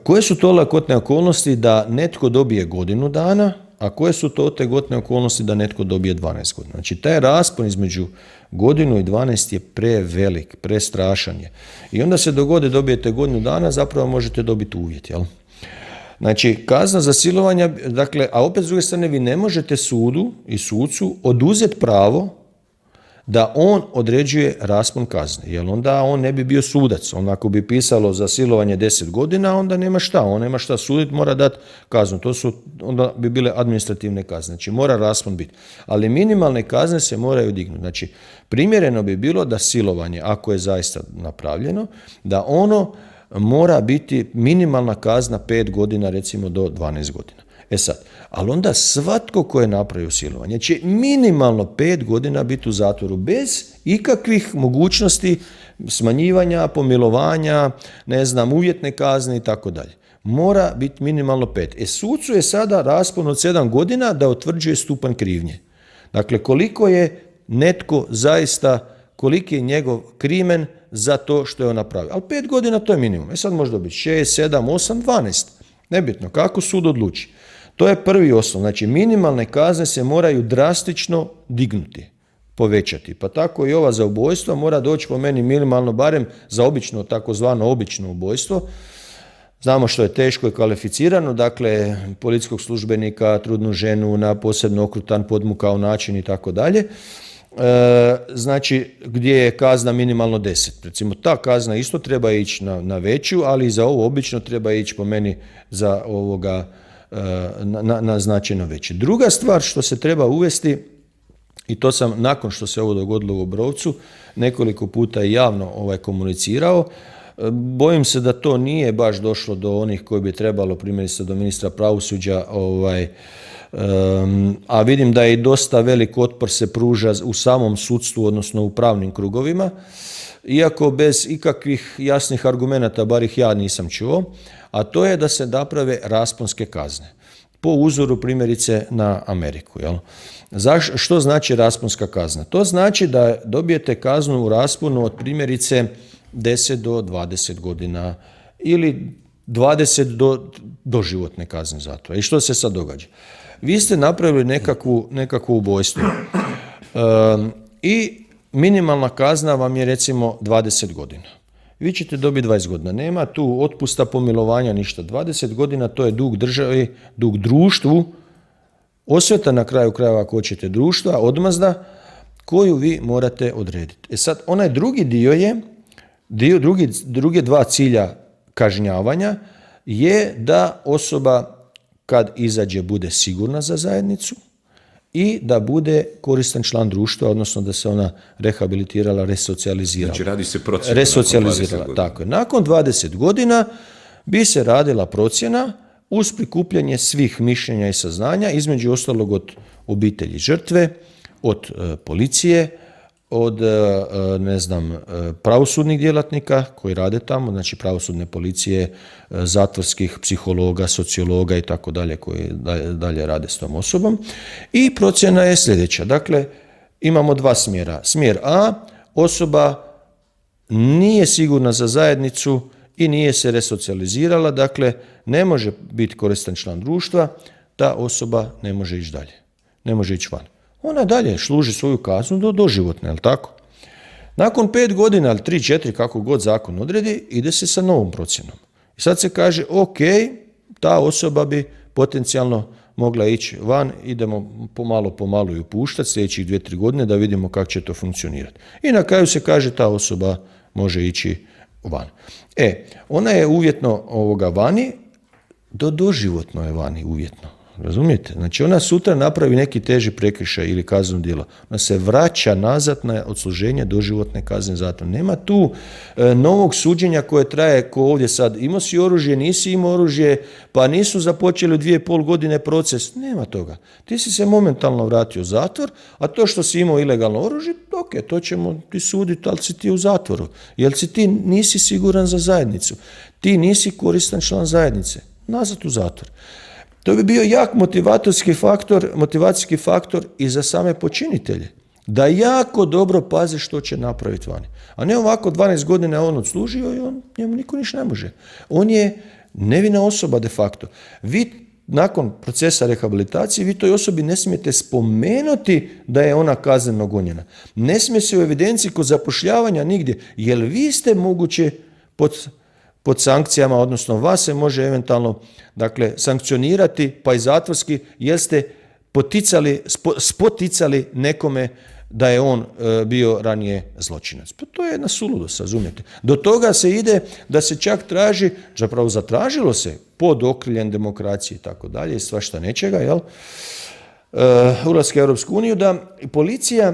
Koje su to olakotne okolnosti da netko dobije godinu dana, a koje su to otegotne okolnosti da netko dobije 12 godina? Znači, taj raspon između godinu i 12 je prevelik, prestrašan je. I onda se dogodi, dobijete godinu dana, zapravo možete dobiti uvjet, Znači, kazna za silovanje, dakle, a opet s druge strane vi ne možete sudu i sucu oduzeti pravo da on određuje raspon kazne, jer onda on ne bi bio sudac. Ako bi pisalo za silovanje 10 godina, onda nema šta, on nema šta suditi, mora dati kaznu. Onda bi bile administrativne kazne, znači mora raspon biti. Ali minimalne kazne se moraju dignuti. Znači, primjereno bi bilo da silovanje, ako je zaista napravljeno, da ono mora biti minimalna kazna 5 godina, recimo do 12 godina. Sad, ali onda svatko ko je napravio silovanje će minimalno 5 godina biti u zatvoru bez ikakvih mogućnosti smanjivanja, pomilovanja, uvjetne kazne i tako dalje. Mora biti minimalno 5. Sucu je sada raspon od 7 godina da utvrđuje stupanj krivnje. Dakle, koliko je netko zaista, koliki je njegov krimen za to što je on napravio. Ali 5 godina to je minimum. Sad može dobiti 6, 7, 8, 12. Nebitno, kako sud odluči. To je prvi osnov. Znači, minimalne kazne se moraju drastično dignuti, povećati. Pa tako i ova za ubojstvo mora doći po meni minimalno, barem za obično, takozvano obično ubojstvo. Znamo što je teško i kvalificirano, dakle, policijskog službenika, trudnu ženu na posebno okrutan, podmukao način i tako dalje. Znači, gdje je kazna minimalno 10. Recimo, ta kazna isto treba ići na veću, ali i za ovo obično treba ići po meni za ovoga na značajno veći. Druga stvar što se treba uvesti i to sam nakon što se ovo dogodilo u Obrovcu nekoliko puta i javno komunicirao. Bojim se da to nije baš došlo do onih koji bi trebalo, primjerice do ministra pravosuđa, a vidim da je i dosta velik otpor se pruža u samom sudstvu, odnosno u pravnim krugovima, iako bez ikakvih jasnih argumenata, bar ih ja nisam čuo, a to je da se naprave rasponske kazne. Po uzoru primjerice na Ameriku. Jel? Što znači rasponska kazna? To znači da dobijete kaznu u rasponu od primjerice 10 do 20 godina ili 20 do doživotne kazne zatvora. I što se sad događa? Vi ste napravili nekakvo ubojstvo i minimalna kazna vam je recimo 20 godina. Vi ćete dobiti 20 godina. Nema tu otpusta, pomilovanja, ništa. 20 godina to je dug državi, dug društvu, osveta na kraju krajeva ako hoćete društva, odmazda, koju vi morate odrediti. Sad, onaj drugi dio je, druge dva cilja kažnjavanja je da osoba kad izađe bude sigurna za zajednicu i da bude koristan član društva, odnosno da se ona rehabilitirala, resocijalizirala. Znači radi se procjena. Resocijalizirala, tako je. Nakon 20 godina bi se radila procjena uz prikupljanje svih mišljenja i saznanja, između ostalog od obitelji žrtve, od policije, od pravosudnih djelatnika koji rade tamo, znači pravosudne policije, zatvorskih psihologa, sociologa i tako dalje koji dalje rade s tom osobom. I procjena je sljedeća. Dakle, imamo dva smjera. Smjer A, osoba nije sigurna za zajednicu i nije se resocijalizirala, dakle, ne može biti koristan član društva, ta osoba ne može ići dalje, ne može ići van. Ona dalje služi svoju kaznu do doživotne, jel tako? Nakon 5 godina, ili 3, 4, kako god zakon odredi, ide se sa novom procjenom. I sad se kaže, ok, ta osoba bi potencijalno mogla ići van, idemo pomalo ju puštati sljedećih 2-3 godine da vidimo kako će to funkcionirati. I na kraju se kaže, ta osoba može ići van. Ona je uvjetno vani, doživotno je vani uvjetno. Razumijete? Znači ona sutra napravi neki teži prekršaj ili kazneno djelo. Ona se vraća nazad na odsluženje doživotne kazne zatvora. Nema tu novog suđenja koje traje ko ovdje sad. Imao si oružje, nisi imao oružje, pa nisu započeli u 2,5 godine proces. Nema toga. Ti si se momentalno vratio u zatvor, a to što si imao ilegalno oružje, ok, to ćemo ti suditi, ali si ti u zatvoru. Jer si ti nisi siguran za zajednicu. Ti nisi koristan član zajednice. Nazad u zatvor. To bi bio jak motivacijski faktor i za same počinitelje. Da jako dobro paze što će napraviti vani. A ne ovako 12 godina on odslužio i njemu niko ništa ne može. On je nevina osoba de facto. Vi nakon procesa rehabilitacije, vi toj osobi ne smijete spomenuti da je ona kazneno gonjena. Ne smije se u evidenciji kod zapošljavanja nigdje, jer vi ste moguće pod sankcijama, odnosno vas se može eventualno sankcionirati, pa i zatvorski, jer ste spoticali nekome da je on bio ranije zločinac. Pa to je jedna suludost, razumijete. Do toga se ide da se čak traži, zapravo zatražilo se pod okriljem demokracije i tako dalje i svašta nečega, jel? Ulaska u Europsku uniju, da policija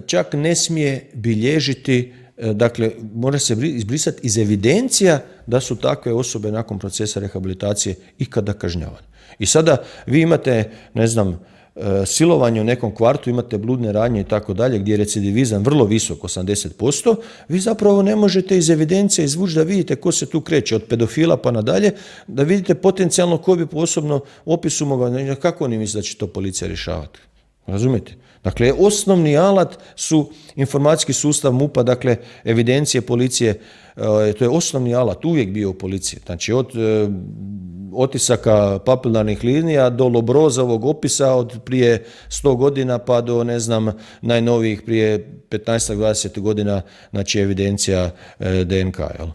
čak ne smije bilježiti, dakle, mora se izbrisati iz evidencija da su takve osobe nakon procesa rehabilitacije ikada kažnjavane. I sada vi imate, silovanje u nekom kvartu, imate bludne radnje i tako dalje, gdje je recidivizam vrlo visok, 80%, vi zapravo ne možete iz evidencije izvući da vidite ko se tu kreće, od pedofila pa nadalje, da vidite potencijalno ko bi po osobnom opisu mogao, kako oni misle da će to policija rješavati. Razumijete? Dakle, osnovni alat su informacijski sustav MUP-a, dakle, evidencije policije, to je osnovni alat, uvijek bio u policiji. Znači, od otisaka papilarnih linija do Lobrozovog opisa od prije 100 godina pa do, najnovijih prije 15-20 godina, znači, evidencija DNK. Jel?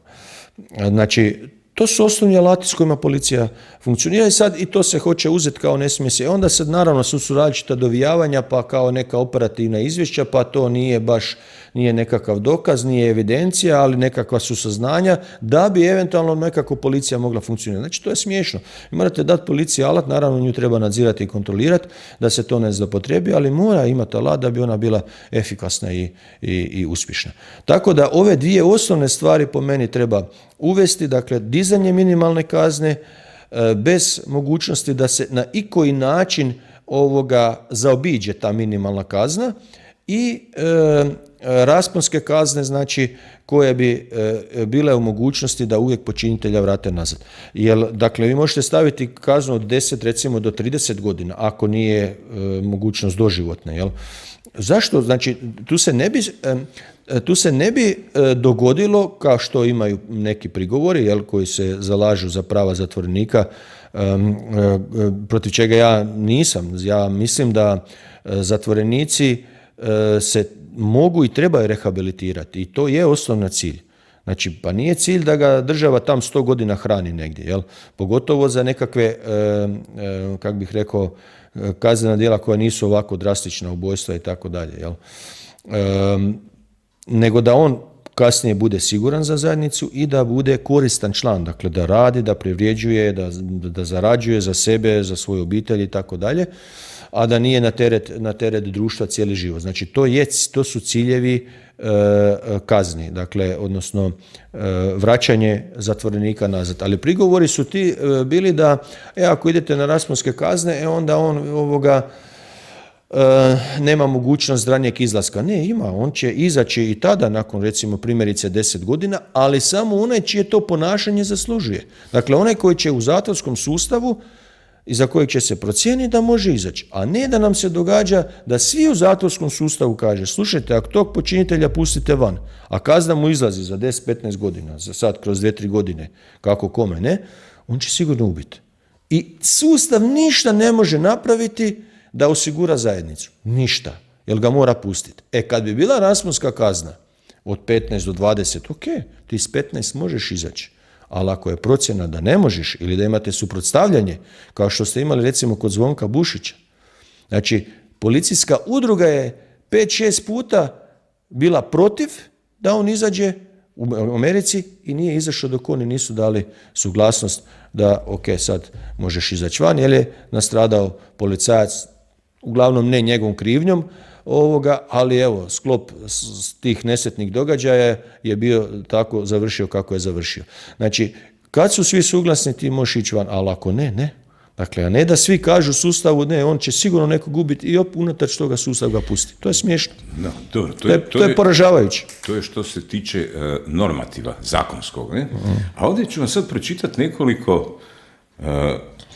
Znači, To su osnovni alati s kojima policija funkcionira i sad i to se hoće uzeti kao ne smije se. Onda sad naravno su različita dovijavanja pa kao neka operativna izvješća pa to nije nekakav dokaz, nije evidencija, ali nekakva su saznanja da bi eventualno nekako policija mogla funkcionirati. Znači to je smiješno. Morate dati policiji alat, naravno nju treba nadzirati i kontrolirati da se to ne zloupotrebi, ali mora imati alat da bi ona bila efikasna i uspješna. Tako da ove dvije osnovne stvari po meni treba uvesti, dakle dizanje minimalne kazne bez mogućnosti da se na ikoji način zaobiđe ta minimalna kazna i rasponske kazne, znači koje bi bile u mogućnosti da uvijek počinitelja vrate nazad. Jer, dakle, vi možete staviti kaznu od 10 recimo do 30 godina ako nije mogućnost doživotne, jel? Zašto? Znači, tu se ne bi dogodilo, kao što imaju neki prigovori, jel, koji se zalažu za prava zatvorenika, protiv čega ja nisam. Ja mislim da zatvorenici se mogu i trebaju rehabilitirati i to je osnovni cilj. Znači, pa nije cilj da ga država tam 100 godina hrani negdje, jel? Pogotovo za nekakve, kak bih rekao, kaznena djela koja nisu ovako drastična, ubojstva i tako dalje, jel? Nego da on kasnije bude siguran za zajednicu i da bude koristan član, dakle da radi, da privređuje, da zarađuje za sebe, za svoju obitelj i tako dalje, a da nije na teret društva cijeli život. Znači to su ciljevi kazni, dakle, odnosno vraćanje zatvorenika nazad. Ali prigovori su ti bili da ako idete na rasponske kazne, onda on nema mogućnost ranijeg izlaska. Ne, ima, on će izaći i tada nakon recimo primjerice 10 godina, ali samo onaj čije to ponašanje zaslužuje. Dakle, onaj koji će u zatvorskom sustavu i za kojeg će se procijeniti da može izaći. A ne da nam se događa da svi u zatvorskom sustavu kaže, slušajte, ako tog počinitelja pustite van, a kazna mu izlazi za 10-15 godina, za sad kroz 2-3 godine, kako kome ne, on će sigurno ubiti. I sustav ništa ne može napraviti da osigura zajednicu. Ništa. Jer ga mora pustiti. Kad bi bila rasponska kazna od 15 do 20, ok, ti s 15 možeš izaći. Ali ako je procjena da ne možeš ili da imate suprotstavljanje, kao što ste imali recimo kod Zvonka Bušića, znači policijska udruga je 5-6 puta bila protiv da on izađe u Americi i nije izašao dok oni nisu dali suglasnost da ok, sad možeš izaći van, jer je nastradao policajac, uglavnom ne njegovom krivnjom, ali evo, sklop tih nesretnih događaja je bio tako završio kako je završio. Znači, kad su svi suglasni ti možeš ići van, ali ako ne. Dakle, a ne da svi kažu sustavu, ne, on će sigurno nekog gubiti i unatoč toga sustav ga pusti. To je smiješno. No, dobro, to je poražavajuće. To je što se tiče normativa zakonskog. Ne? A ovdje ću vam sad pročitati nekoliko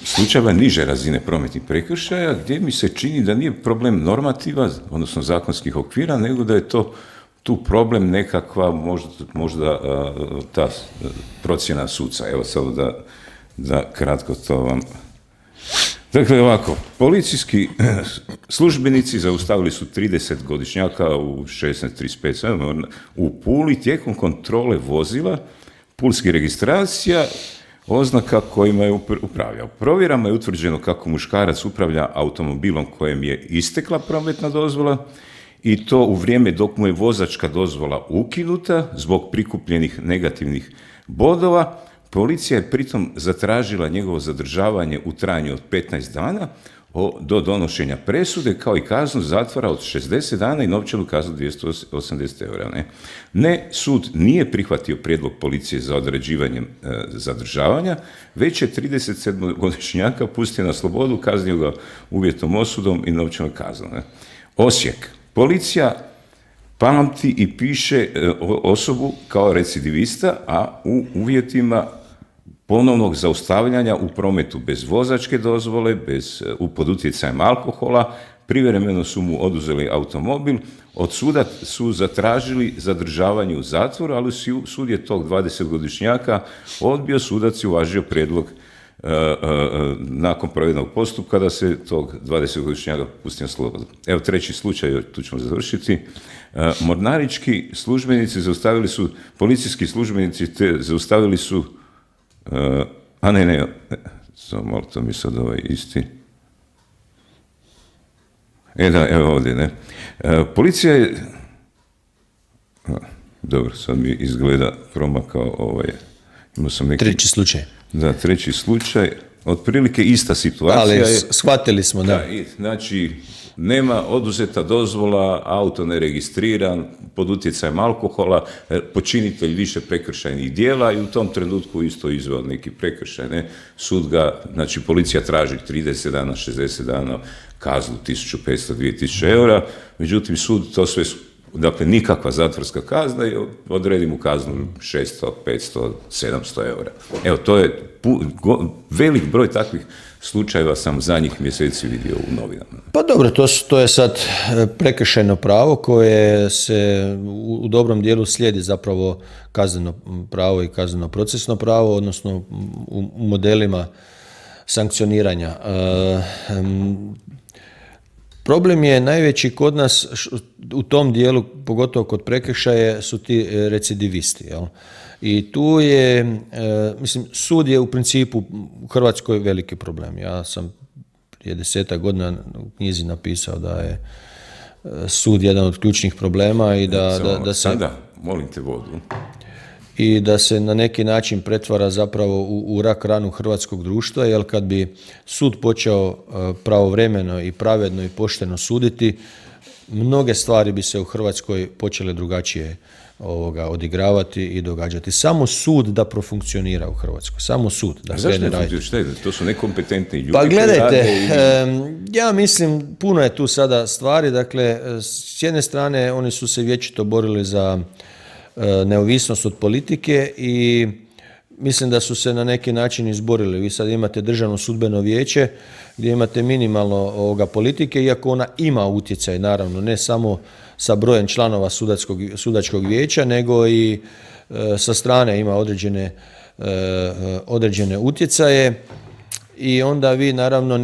slučajeva niže razine prometnih prekršaja gdje mi se čini da nije problem normativa, odnosno zakonskih okvira, nego da je to tu problem nekakva možda ta procjena suca. Evo samo da kratko to vam... Dakle, ovako, policijski službenici zaustavili su 30-godišnjaka u 16:35 u Puli tijekom kontrole vozila, pulskih registracija, oznaka kojima je upravljao. Provjerama je utvrđeno kako muškarac upravlja automobilom kojem je istekla prometna dozvola i to u vrijeme dok mu je vozačka dozvola ukinuta zbog prikupljenih negativnih bodova. Policija je pritom zatražila njegovo zadržavanje u trajanju od 15 dana do donošenja presude, kao i kaznu zatvora od 60 dana i novčanu kaznu 280 eura. Ne, sud nije prihvatio prijedlog policije za određivanjem zadržavanja, već je 37-godišnjaka pustio na slobodu, kaznio ga uvjetnom osudom i novčanom kaznom. Osijek. Policija pamti i piše osobu kao recidivista, a u uvjetima ponovnog zaustavljanja u prometu bez vozačke dozvole, pod utjecajem alkohola, privremeno su mu oduzeli automobil, od suda su zatražili zadržavanje u zatvoru, ali sud je tog 20-godišnjaka odbio, sudac je uvažio prijedlog nakon provedenog postupka da se tog 20-godišnjaka pusti na slobodu. Evo treći slučaj, tu ćemo završiti. Mornarički službenici policijski službenici zaustavili su samo malo, to mi sad isti. Da, evo ovdje, ne. Policija je, dobro, sad mi izgleda promakao imao sam neki... Treći slučaj. Da, treći slučaj, otprilike ista situacija. Ali je, shvatili smo, da. Znači, nema oduzeta dozvola, auto neregistriran, pod utjecajem alkohola, počinitelj više prekršajnih dijela i u tom trenutku isto izveo neki prekršaj. Ne? Sud ga, znači policija traži 30 dana, 60 dana, kaznu 1500, 2000 eura, međutim sud to sve, dakle nikakva zatvorska kazna i odredi mu kaznu 600, 500, 700 eura. Evo, to je velik broj takvih slučajeva sam zadnjih mjeseci vidio u novinama. Pa dobro, to je sad prekršajno pravo koje se u dobrom dijelu slijedi zapravo kazneno pravo i kazneno procesno pravo, odnosno u modelima sankcioniranja. Problem je najveći kod nas u tom dijelu, pogotovo kod prekršaje, su ti recidivisti. Jel? I tu je, mislim, sud je u principu u Hrvatskoj veliki problem. Ja sam prije 10 godina u knjizi napisao da je sud jedan od ključnih problema i da se... Sada, molim te vodu. I da se na neki način pretvara zapravo u rak ranu hrvatskog društva, jer kad bi sud počeo pravovremeno i pravedno i pošteno suditi, mnoge stvari bi se u Hrvatskoj počele drugačije odigravati i događati. Samo sud da profunkcionira u Hrvatskoj. Samo sud da krene raditi. To su nekompetentni ljudi. Pa gledajte, ja mislim, puno je tu sada stvari. Dakle, s jedne strane oni su se vječito borili za neovisnost od politike i mislim da su se na neki način izborili. Vi sad imate Državno sudbeno vijeće gdje imate minimalno politike, iako ona ima utjecaj, naravno, ne samo sa brojem članova sudačkog vijeća, nego i sa strane ima određene utjecaje i onda vi naravno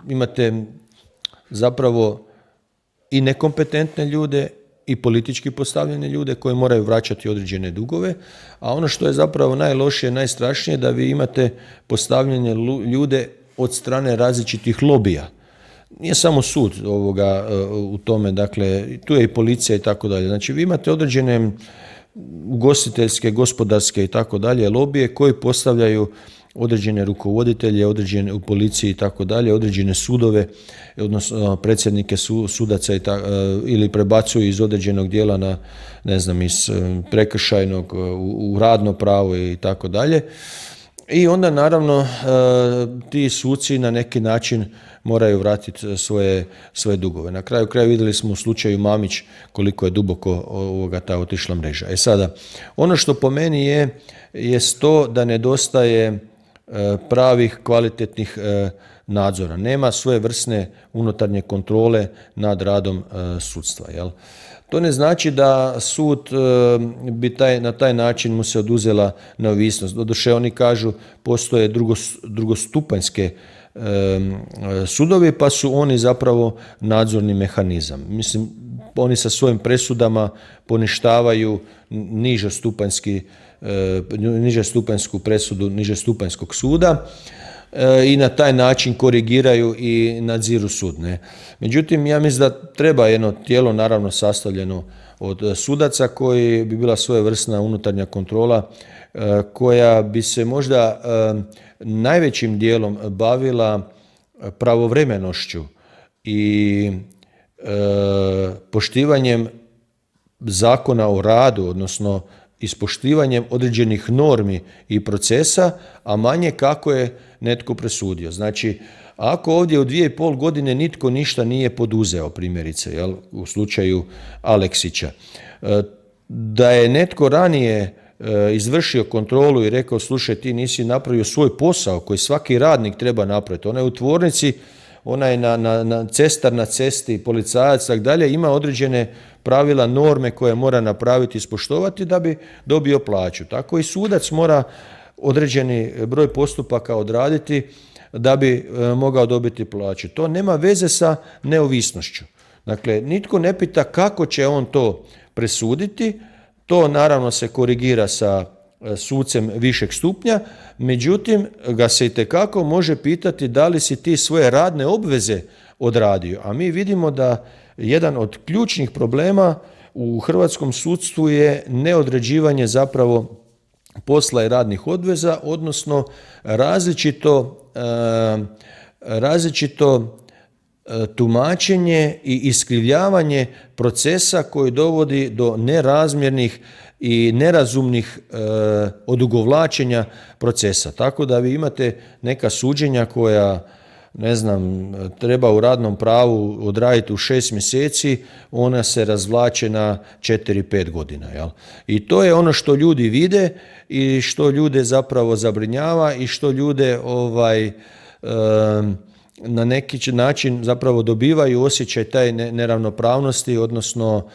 imate zapravo i nekompetentne ljude i politički postavljene ljude koji moraju vraćati određene dugove, a ono što je zapravo najlošije, najstrašnije, da vi imate postavljene ljude od strane različitih lobija. Nije samo sud u tome, dakle, tu je i policija i tako dalje. Znači, vi imate određene ugostiteljske, gospodarske i tako dalje lobije koji postavljaju određene rukovoditelje, određene u policiji i tako dalje, određene sudove, odnosno predsjednike sudaca ili prebacuju iz određenog dijela na, ne znam, iz prekršajnog u radno pravo i tako dalje. I onda naravno ti suci na neki način moraju vratiti svoje dugove. Na kraju vidjeli smo u slučaju Mamić koliko je duboko ta otišla mreža. Sada, ono što po meni je to da nedostaje pravih, kvalitetnih nadzora. Nema svojevrsne unutarnje kontrole nad radom sudstva. Jel? To ne znači da sud bi na taj način mu se oduzela neovisnost. Doduše oni kažu postoje drugostupanjske sudovi, pa su oni zapravo nadzorni mehanizam. Mislim, oni sa svojim presudama poništavaju nižestupanjsku presudu nižestupanjskog suda i na taj način korigiraju i nadziru sud. Ne? Međutim, ja mislim da treba jedno tijelo, naravno sastavljeno od sudaca, koji bi bila svojevrsna unutarnja kontrola, koja bi se možda najvećim dijelom bavila pravovremenošću i poštivanjem zakona o radu, odnosno ispoštivanjem određenih normi i procesa, a manje kako je netko presudio. Znači, ako ovdje u 2,5 godine nitko ništa nije poduzeo, primjerice, jel, u slučaju Aleksića, da je netko ranije izvršio kontrolu i rekao, slušaj, ti nisi napravio svoj posao koji svaki radnik treba napraviti. Onaj u tvornici, onaj cestar na cesti, policajac, tak dalje, ima određene pravila, norme koje mora napraviti i ispoštovati da bi dobio plaću. Tako i sudac mora određeni broj postupaka odraditi da bi mogao dobiti plaću. To nema veze sa neovisnošću. Dakle, nitko ne pita kako će on to presuditi, to naravno se korigira sa sucem višeg stupnja, međutim ga se itekako može pitati da li si ti svoje radne obveze odradio. A mi vidimo da jedan od ključnih problema u hrvatskom sudstvu je neodređivanje zapravo posla i radnih obveza, odnosno različito tumačenje i iskrivljavanje procesa koji dovodi do nerazmjernih i nerazumnih odugovlačenja procesa. Tako da vi imate neka suđenja koja, ne znam, treba u radnom pravu odraditi u 6 mjeseci, ona se razvlače na 4-5 godina. Jel? I to je ono što ljudi vide i što ljude zapravo zabrinjava i što ljude na neki način zapravo dobivaju osjećaj taj neravnopravnosti, odnosno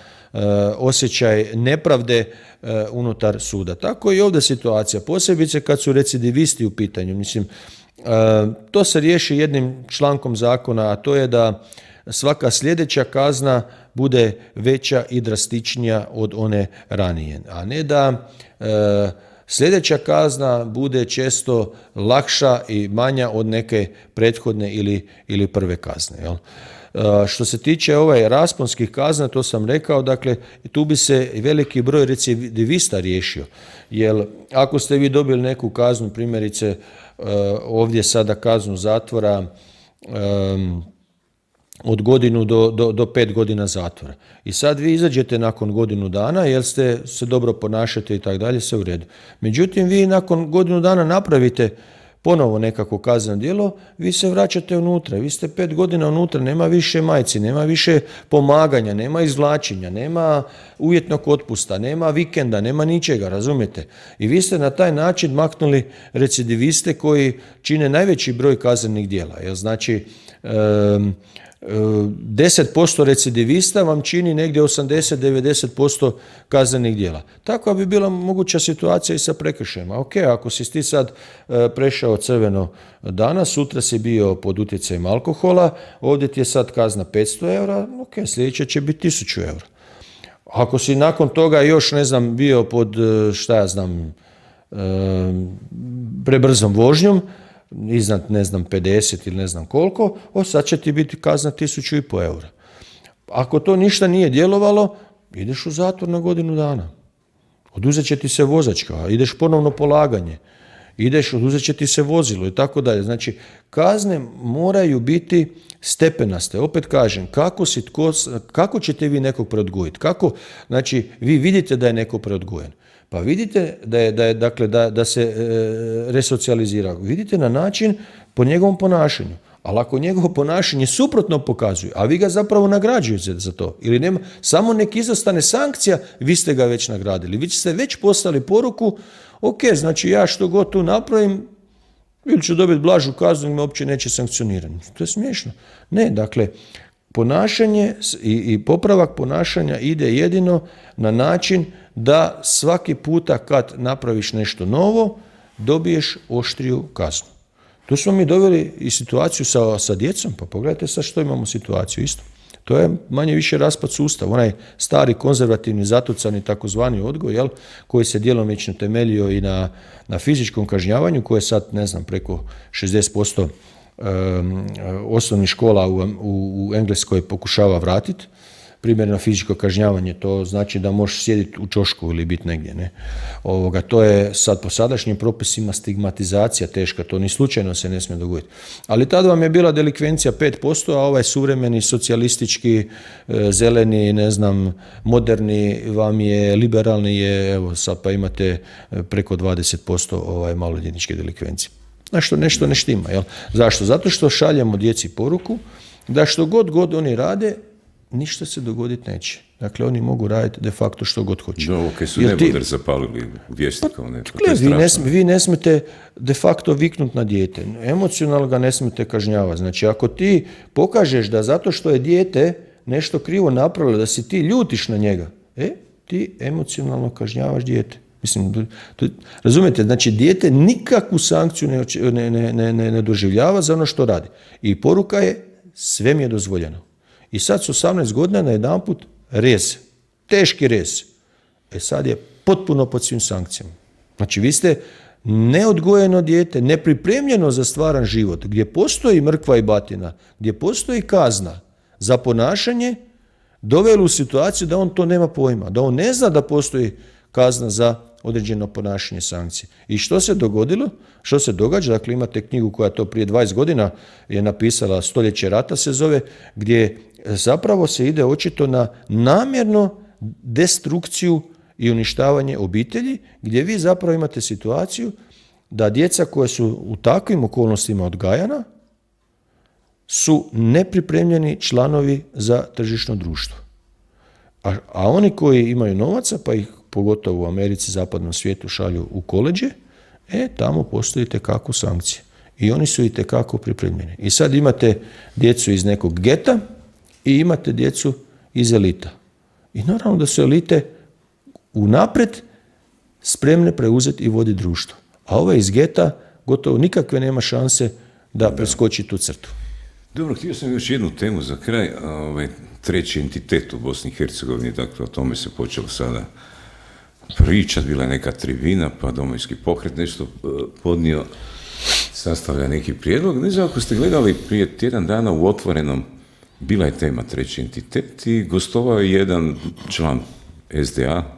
osjećaj nepravde unutar suda. Tako i ovdje situacija, posebice kad su recidivisti u pitanju. Mislim, to se riješi jednim člankom zakona, a to je da svaka sljedeća kazna bude veća i drastičnija od one ranije, a ne da sljedeća kazna bude često lakša i manja od neke prethodne ili prve kazne. Jel? Što se tiče rasponskih kazna, to sam rekao, dakle, tu bi se veliki broj recidivista riješio. Jer ako ste vi dobili neku kaznu, primjerice ovdje sada kaznu zatvora od 1 do 5 godina zatvora. I sad vi izađete nakon godinu dana jer ste se dobro ponašate i tako dalje, sve u redu. Međutim, vi nakon godinu dana napravite ponovo nekako kazneno djelo, vi se vraćate unutra. Vi ste 5 godina unutra, nema više majci, nema više pomaganja, nema izvlačenja, nema uvjetnog otpusta, nema vikenda, nema ničega, razumijete? I vi ste na taj način maknuli recidiviste koji čine najveći broj kaznenih djela. Jer znači, 10% recidivista vam čini negdje 80-90% kaznenih djela. Takva bi bila moguća situacija i sa prekršajima. Ok, ako si ti sad prešao crveno danas, sutra si bio pod utjecajem alkohola, ovdje ti je sad kazna 500 eura, ok, sljedeće će biti 1000 eura. Ako si nakon toga još, ne znam, bio pod, prebrzom vožnjom, iznad, 50 ili ne znam koliko, sad će ti biti kazna 1500 eura. Ako to ništa nije djelovalo, ideš u zatvor na godinu dana. Oduzet će ti se vozačka, ideš ponovno polaganje, oduzet će ti se vozilo i tako dalje. Znači, kazne moraju biti stepenaste. Opet kažem, kako ćete vi nekog preodgojiti? Znači, vi vidite da je neko preodgojen. Pa vidite da se resocijalizira. Vidite na način po njegovom ponašanju. Ali ako njegovo ponašanje suprotno pokazuje, a vi ga zapravo nagrađujete za to, ili nema, samo nek izostane sankcija, vi ste ga već nagradili. Vi ste već poslali poruku, ok, znači ja što god tu napravim, ili ću dobiti blažu kaznu ili me uopće neće sankcionirati. To je smiješno. Ne, dakle, ponašanje i popravak ponašanja ide jedino na način da svaki puta kad napraviš nešto novo, dobiješ oštriju kaznu. Tu smo mi doveli i situaciju sa djecom, pa pogledajte sad što imamo situaciju isto. To je manje više raspad sustava, onaj stari konzervativni zatucani takozvani odgoj, koji se djelomično temeljio i na fizičkom kažnjavanju, koje sad, preko 60% osnovnih škola u Engleskoj pokušava vratiti. Primjerno fizičko kažnjavanje, to znači da možeš sjediti u ćošku ili biti negdje. Ne? To je sad po sadašnjim propisima stigmatizacija teška, to ni slučajno se ne smije dogoditi. Ali tada vam je bila delikvencija 5%, a ovaj suvremeni socijalistički, zeleni, moderni vam je, liberalni je, evo sad pa imate preko 20% maloljetničke delikvencije. Nešto ne štima. Jel? Zašto? Zato što šaljemo djeci poruku da što god oni rade, ništa se dogoditi neće. Dakle, oni mogu raditi de facto što god hoće. Da, ok, su neboder zapalili vjesnikov netko. Vi ne smete de facto viknuti na dijete. Emocionalno ga ne smete kažnjavati. Znači, ako ti pokažeš da zato što je dijete nešto krivo napravilo, da si ti ljutiš na njega, ti emocionalno kažnjavaš dijete. Mislim, razumijete, znači dijete nikakvu sankciju ne doživljava za ono što radi. I poruka je, sve mi je dozvoljeno. I sad s 18 godina najedanput rez, teški rez. Sad je potpuno pod svim sankcijama. Znači, vi ste neodgojeno dijete, nepripremljeno za stvaran život, gdje postoji mrkva i batina, gdje postoji kazna za ponašanje, doveli u situaciju da on to nema pojma, da on ne zna da postoji kazna za određeno ponašanje, sankcije. I što se dogodilo? Što se događa? Dakle, imate knjigu koja to prije 20 godina je napisala, Stoljeće rata se zove, gdje zapravo se ide očito na namjerno destrukciju i uništavanje obitelji, gdje vi zapravo imate situaciju da djeca koja su u takvim okolnostima odgajana su nepripremljeni članovi za tržišno društvo. A oni koji imaju novaca, pa ih pogotovo u Americi, zapadnom svijetu šalju u koleđe, tamo postoji itekako sankcije. I oni su itekako pripremljeni. I sad imate djecu iz nekog geta i imate djecu iz elita. I naravno da su elite unaprijed spremne preuzeti i voditi društvo. A ovaj iz geta gotovo nikakve nema šanse da preskoči tu crtu. Dobro, htio sam još jednu temu za kraj, treći entitet u Bosni i Hercegovini, dakle o tome se počelo sada pričati, bila je neka tribina, pa Domovinski pokret nešto podnio, sastavlja neki prijedlog. Ne znam ako ste gledali prije tjedan dana u Otvorenom, bila je tema treći entitet i gostovao je jedan član SDA,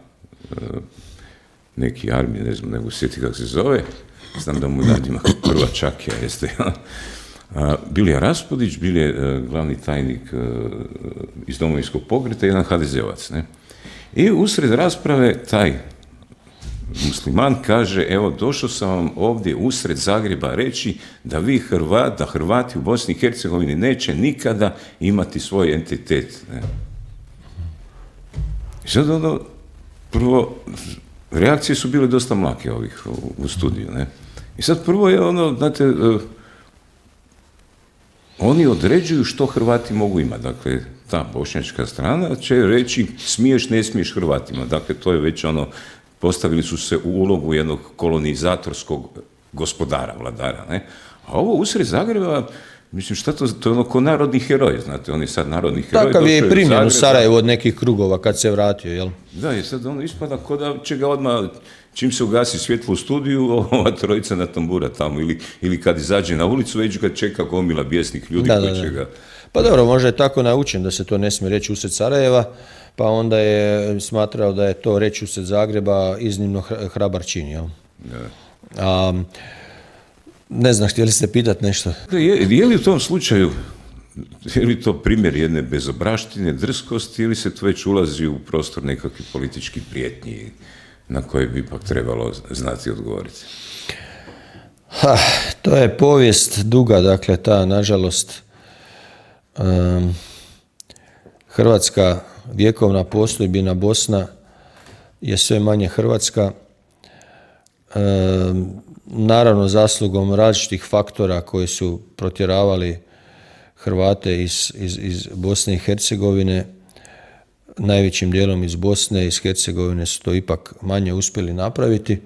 neki Armin, ne znam, nego sjeti kako se zove, znam da mu nadima prva čakija SDA. Bil je Raspudić, bil je glavni tajnik iz Domovinskog pokreta, jedan HDZ-ovac. Ne? I usred rasprave taj musliman kaže, evo, došao sam vam ovdje usred Zagreba reći da da Hrvati u Bosni i Hercegovini neće nikada imati svoj entitet. Ne? I sad prvo, reakcije su bile dosta mlake ovih u studiju. Ne? I sad prvo je znate, oni određuju što Hrvati mogu imati. Dakle, ta bošnjačka strana će reći smiješ, ne smiješ Hrvatima. Dakle, to je već postavili su se u ulogu jednog kolonizatorskog gospodara, vladara. Ne? A ovo usred Zagreba, mislim, šta to je ko narodni heroj, znate, on je sad narodni heroj. Takav je primjen u Sarajevu od nekih krugova kad se vratio, jel? Da, i sad ispada ko da će ga odmah, čim se ugasi svjetlo u studiju, ova trojica na tambura tamo, ili kad izađe na ulicu, već kad čeka gomila bijesnih ljudi koji će ga... Pa dobro, možda je tako naučen da se to ne smije reći usred Sarajeva, pa onda je smatrao da je to reći usred Zagreba iznimno hrabar čin, jel? Da. Ne znam, htjeli ste pitati nešto? Je li u tom slučaju, je li to primjer jedne bezobraštine, drskosti, ili se to već ulazi u prostor nekakvih političkih prijetnji na koje bi ipak trebalo znati odgovoriti? To je povijest duga, dakle, ta, nažalost, Hrvatska vjekovna postojbina Bosna je sve manje Hrvatska, naravno zaslugom različitih faktora koji su protjeravali Hrvate iz Bosne i Hercegovine, najvećim dijelom iz Bosne, iz Hercegovine su to ipak manje uspjeli napraviti,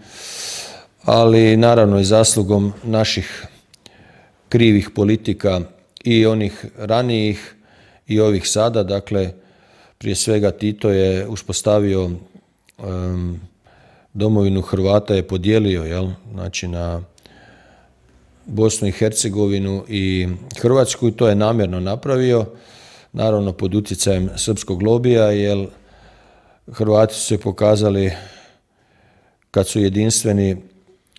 ali naravno i zaslugom naših krivih politika i onih ranijih i ovih sada. Dakle, prije svega Tito je uspostavio domovinu Hrvata, je podijelio, jel? Znači na Bosnu i Hercegovinu i Hrvatsku, i to je namjerno napravio, naravno pod utjecajem srpskog lobija, jer Hrvati su se pokazali kad su jedinstveni,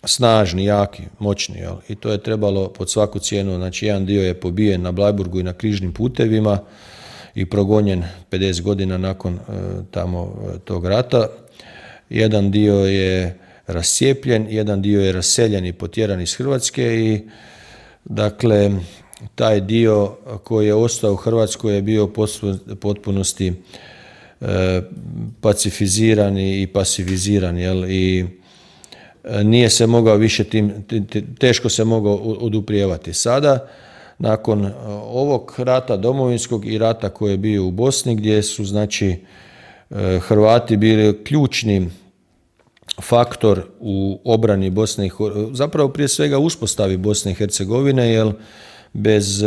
snažni, jaki, moćni, jel? I to je trebalo pod svaku cijenu. Znači, jedan dio je pobijen na Bleiburgu i na križnim putevima i progonjen 50 godina nakon tog rata. Jedan dio je rascijepljen, jedan dio je raseljen i potjeran iz Hrvatske i dakle taj dio koji je ostao u Hrvatskoj je bio u potpunosti pacifiziran i pasiviziran, jel? I nije se mogao više teško se mogao oduprijevati. Sada, nakon ovog rata domovinskog i rata koji je bio u Bosni, gdje su znači Hrvati bili ključni faktor u obrani Bosne i Hercegovine, zapravo prije svega uspostavi Bosne i Hercegovine, jer bez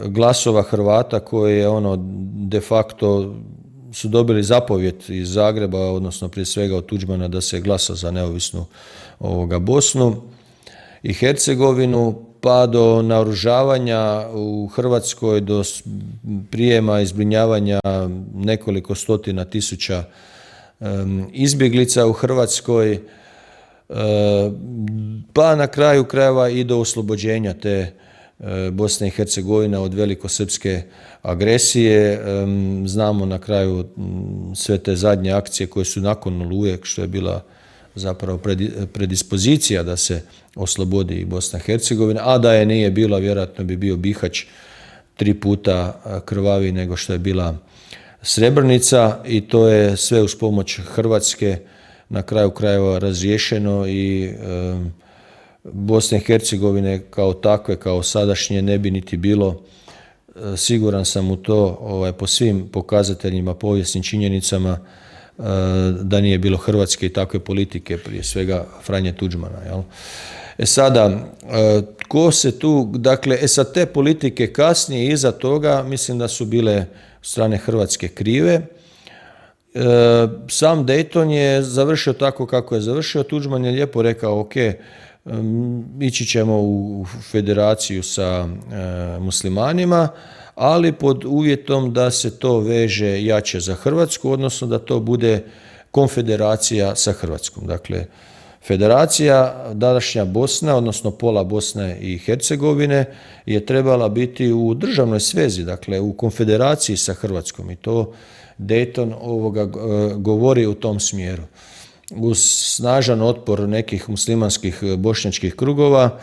glasova Hrvata koje je de facto su dobili zapovjed iz Zagreba, odnosno prije svega od Tuđmana, da se glasa za neovisnu Bosnu i Hercegovinu, pa do naoružavanja u Hrvatskoj, do prijema i zbrinjavanja nekoliko stotina tisuća izbjeglica u Hrvatskoj, pa na kraju krajeva i do oslobođenja te Bosne i Hercegovine od velikosrpske agresije. Znamo na kraju sve te zadnje akcije koje su nakon Oluje, što je bila zapravo predispozicija da se oslobodi i Bosna i Hercegovina, a da je nije bila, vjerojatno bi bio Bihać 3 puta krvaviji nego što je bila Srebrenica, i to je sve uz pomoć Hrvatske na kraju krajeva razriješeno i Bosne i Hercegovine kao takve, kao sadašnje, ne bi niti bilo. Siguran sam u to po svim pokazateljima, povijesnim činjenicama, da nije bilo Hrvatske i takve politike, prije svega Franje Tuđmana. Jel? Sada, ko se tu, dakle, sad te politike kasnije iza toga, mislim da su bile strane Hrvatske krive. Sam Dayton je završio tako kako je završio. Tuđman je lijepo rekao, ok, ići ćemo u federaciju sa muslimanima, ali pod uvjetom da se to veže jače za Hrvatsku, odnosno da to bude konfederacija sa Hrvatskom. Dakle, federacija, današnja Bosna, odnosno pola Bosne i Hercegovine, je trebala biti u državnoj svezi, dakle u konfederaciji sa Hrvatskom, i to Dayton govori u tom smjeru. Uz snažan otpor nekih muslimanskih bošnjačkih krugova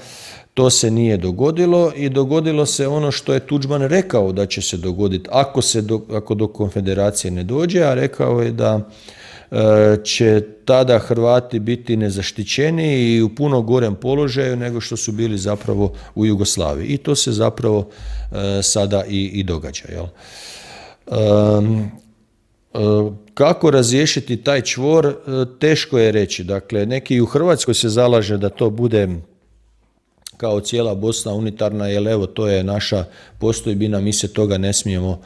to se nije dogodilo, i dogodilo se ono što je Tuđman rekao da će se dogoditi ako do konfederacije ne dođe, a rekao je da će tada Hrvati biti nezaštićeni i u puno gorem položaju nego što su bili zapravo u Jugoslaviji. I to se zapravo sada i događa. Jel? Kako razriješiti taj čvor, teško je reći. Dakle, neki u Hrvatskoj se zalaže da to bude kao cijela Bosna unitarna, jer evo, to je naša postojbina, mi se toga ne smijemo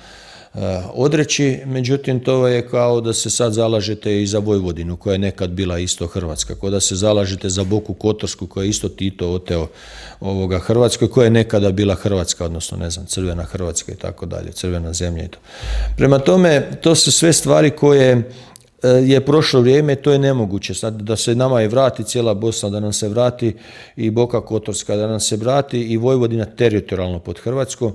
odreći. Međutim, to je kao da se sad zalažete i za Vojvodinu, koja je nekad bila isto Hrvatska, kao da se zalažete za Boku Kotorsku, koja je isto Tito oteo Hrvatskoj, koja je nekada bila Hrvatska, odnosno, ne znam, crvena Hrvatska i tako dalje, crvena zemlja i to. Prema tome, to su sve stvari koje je prošlo vrijeme, to je nemoguće. Sad da se nama i vrati cijela Bosna, da nam se vrati i Boka Kotorska, da nam se vrati i Vojvodina teritorijalno pod Hrvatskom,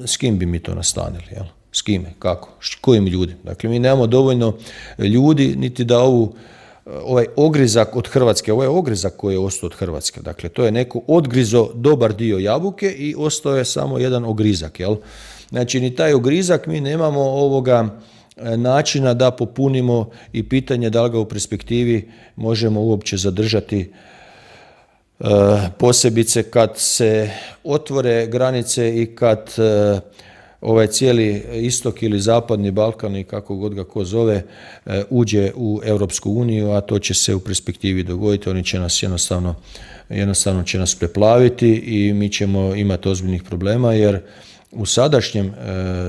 s kim bi mi to nastanili, jel? S kime? Kako? Kojim ljudi? Dakle, mi nemamo dovoljno ljudi niti da ovaj ogrizak od Hrvatske, ovaj ogrizak koji je ostao od Hrvatske, dakle, to je neko odgrizo dobar dio jabuke i ostao je samo jedan ogrizak, jel? Znači, ni taj ogrizak mi nemamo načina da popunimo, i pitanje da li ga u perspektivi možemo uopće zadržati, posebice kad se otvore granice i kad ovaj cijeli istok ili zapadni Balkan, i kako god ga ko zove, uđe u Europsku uniju, a to će se u perspektivi dogoditi. Oni će nas jednostavno će nas preplaviti i mi ćemo imati ozbiljnih problema, jer u sadašnjem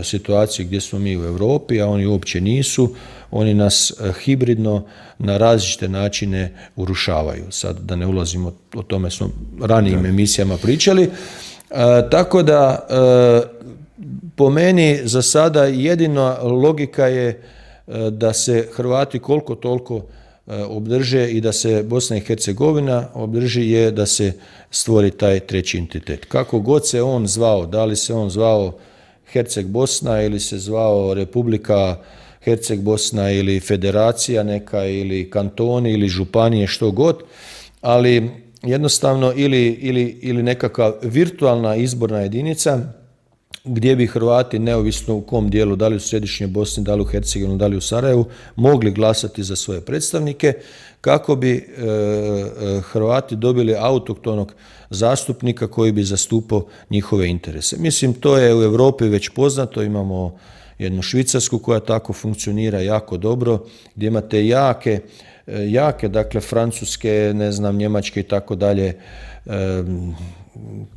situaciji gdje smo mi u Europi, a oni uopće nisu, oni nas hibridno na različite načine urušavaju. Sad da ne ulazimo, o tome smo ranijim emisijama pričali. Tako da, po meni za sada jedina logika je da se Hrvati koliko toliko obdrže i da se Bosna i Hercegovina obdrži, je da se stvori taj treći entitet. Kako god se on zvao, da li se on zvao Herceg Bosna ili se zvao Republika Herceg Bosna ili federacija neka ili kantoni ili županije, što god, ali jednostavno ili nekakva virtualna izborna jedinica gdje bi Hrvati, neovisno u kom dijelu, da li u središnjoj Bosni, da li u Hercegovini, da li u Sarajevu, mogli glasati za svoje predstavnike, kako bi Hrvati dobili autohtonog zastupnika koji bi zastupao njihove interese. Mislim, to je u Europi već poznato, imamo jednu Švicarsku koja tako funkcionira jako dobro, gdje imate jake, dakle, francuske, ne znam, njemačke i tako dalje,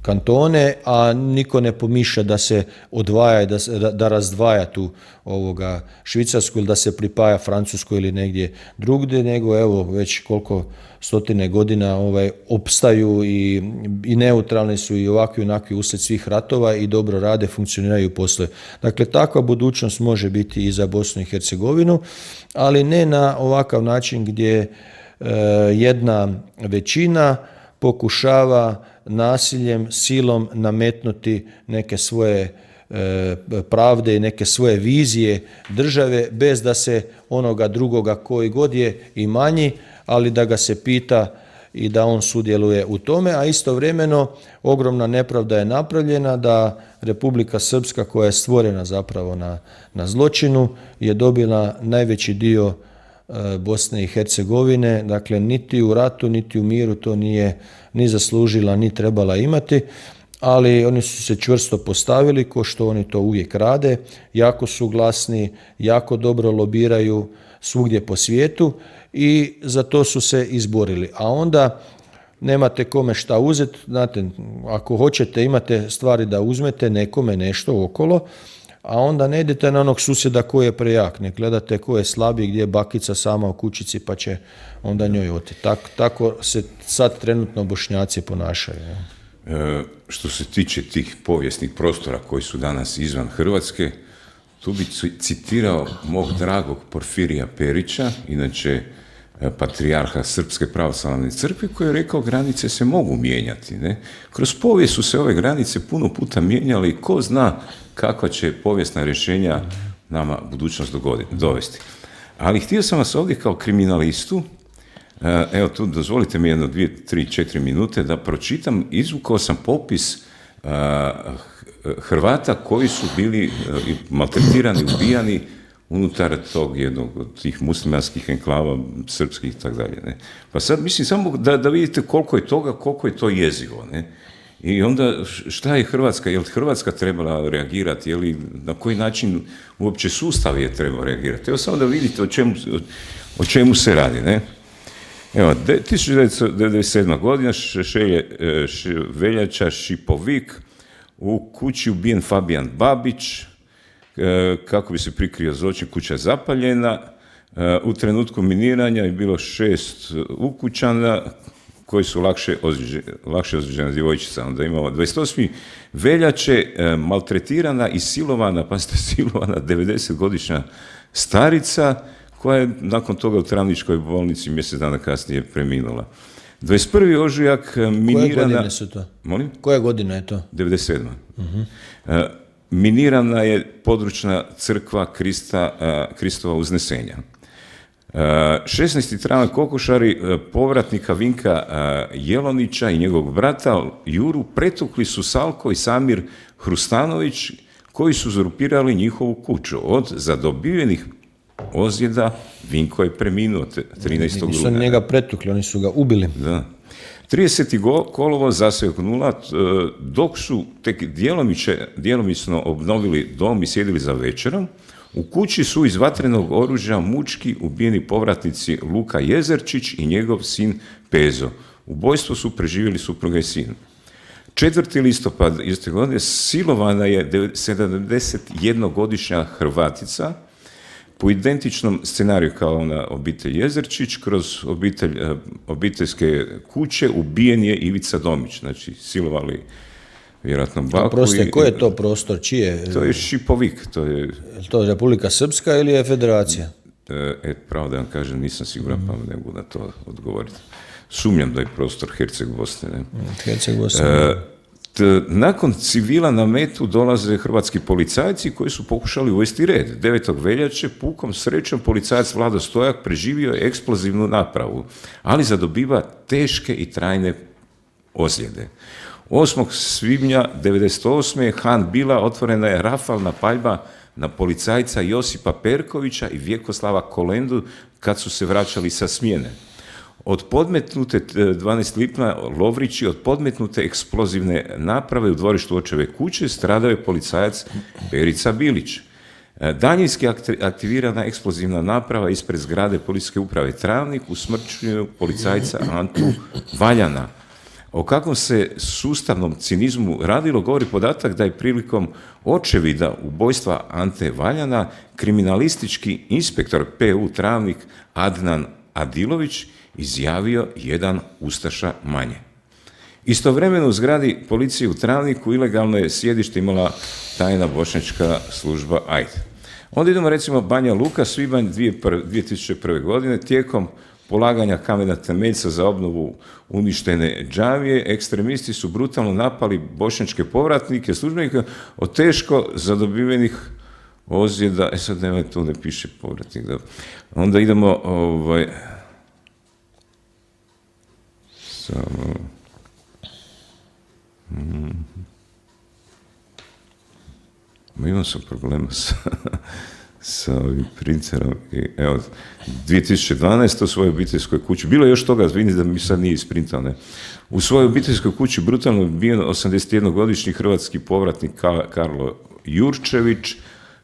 kantone, a niko ne pomišlja da se odvaja i da razdvaja tu Švicarsku ili da se pripaja Francuskoj ili negdje drugdje, nego evo već koliko stotine godina opstaju i neutralni su i ovakvi i onakvi usred svih ratova i dobro rade, funkcioniraju posle. Dakle, takva budućnost može biti i za Bosnu i Hercegovinu, ali ne na ovakav način gdje jedna većina pokušava nasiljem, silom nametnuti neke svoje pravde i neke svoje vizije države bez da se onoga drugoga koji god je i manji, ali da ga se pita i da on sudjeluje u tome, a istovremeno ogromna nepravda je napravljena da Republika Srpska, koja je stvorena zapravo na zločinu, je dobila najveći dio Bosne i Hercegovine, dakle niti u ratu, niti u miru to nije ni zaslužila, ni trebala imati, ali oni su se čvrsto postavili, ko što oni to uvijek rade, jako su glasni, jako dobro lobiraju svugdje po svijetu i za to su se izborili. A onda nemate kome šta uzeti, znate, ako hoćete, imate stvari da uzmete nekome nešto okolo, a onda ne idete na onog susjeda koji je prejak, ne gledate ko je slabiji, gdje je bakica sama u kućici pa će onda njoj oteti. Tako se sad trenutno Bošnjaci ponašaju. Što se tiče tih povijesnih prostora koji su danas izvan Hrvatske, tu bi citirao mog dragog Porfirija Perića, inače patrijarha Srpske pravoslavne crkve, koji je rekao granice se mogu mijenjati. Ne? Kroz povijest su se ove granice puno puta mijenjale i ko zna kakva će povijesna rješenja nama budućnost dovesti. Ali htio sam vas ovdje kao kriminalistu, evo tu dozvolite mi 2, 3, 4 minute da pročitam, izvukao sam popis Hrvata koji su bili maltretirani, ubijani unutar tog jednog od tih muslimanskih enklava, srpskih i tako dalje. Ne? Pa sad mislim samo da vidite koliko je toga, koliko je to jezivo. Ne? I onda šta je Hrvatska, je li Hrvatska trebala reagirati, je li na koji način uopće sustav je trebao reagirati. Evo samo da vidite o čemu se radi. Ne? Evo, 1997. godina, veljača, Šipovik, u kući ubijen Fabijan Babić, kako bi se prikrio zločin, kuća je zapaljena, u trenutku miniranja je bilo 6 ukućana koji su lakše ozlijeđena djevojčica. Onda imamo 28. veljače, maltretirana i silovana, pa ste silovana 90-godišnja starica, koja je nakon toga u Travničkoj bolnici mjesec dana kasnije preminula. 21. ožujak minirana... Koje godine su to? Molim? Koja godina je to? 97. Minirana je područna crkva Kristova uznesenja. 16. travanj kokošari povratnika Vinka Jelonića i njegovog brata Juru pretukli su Salko i Samir Hrustanović, koji su uzurpirali njihovu kuću. Od zadobivenih ozljeda Vinko je preminuo 13. rujna. Nisu njega pretukli, oni su ga ubili. Da. 30. kolovoz zasjek 0, dok su tek djelomično obnovili dom i sjedili za večerom, u kući su iz vatrenog oružja mučki ubijeni povratnici Luka Jezerčić i njegov sin Pezo. Ubojstvo su preživjeli supruga i sin. 4. listopad iste godine silovana je 71-godišnja Hrvatica, po identičnom scenariju kao ona obitelj Jezerčić, kroz obiteljske kuće ubijen je Ivica Domić, znači silovali vjerojatno baku. Proste, koji je to prostor, čije? To je Šipovik. Je to Republika Srpska ili je federacija? Pravo da vam kažem, nisam siguran, pa ne mogu na to odgovoriti. Sumnjam da je prostor Herceg-Bosne. Herceg-Bosne. Nakon civila na metu dolaze hrvatski policajci koji su pokušali uvesti red. 9. veljače pukom srećom policajac Vlado Stojak preživio je eksplozivnu napravu, ali zadobiva teške i trajne ozljede. 8. svibnja 1998. Han Bila otvorena je rafalna paljba na policajca Josipa Perkovića i Vjekoslava Kolendu kad su se vraćali sa smjene. Od podmetnute 12. lipnja Lovrići, od podmetnute eksplozivne naprave u dvorištu očeve kuće stradao je policajac Perica Bilić. Daljinski aktivirana eksplozivna naprava ispred zgrade policijske uprave Travnik usmrćuje policajca Antu Valjana. O kakvom se sustavnom cinizmu radilo govori podatak da je prilikom očevida ubojstva Ante Valjana kriminalistički inspektor PU Travnik Adnan Adilović izjavio jedan ustaša manje. Istovremeno u zgradi policije u Travniku ilegalno je sjedište imala tajna bošnjačka služba AID. Onda idemo recimo Banja Luka, svibanj 2001. godine, tijekom polaganja kamena temeljca za obnovu uništene džamije, ekstremisti su brutalno napali bošnjačke povratnike, službenike od teško zadobivenih ozljeda, sad nema tu ne piše povratnik, da. Onda idemo, imao sam problema sa ovim printerom i evo, 2012. u svojoj obiteljskoj kući, bilo je još toga, vidi da mi sad nije isprintao, ne? U svojoj obiteljskoj kući brutalno je ubijen 81-godišnji hrvatski povratnik Karlo Jurčević,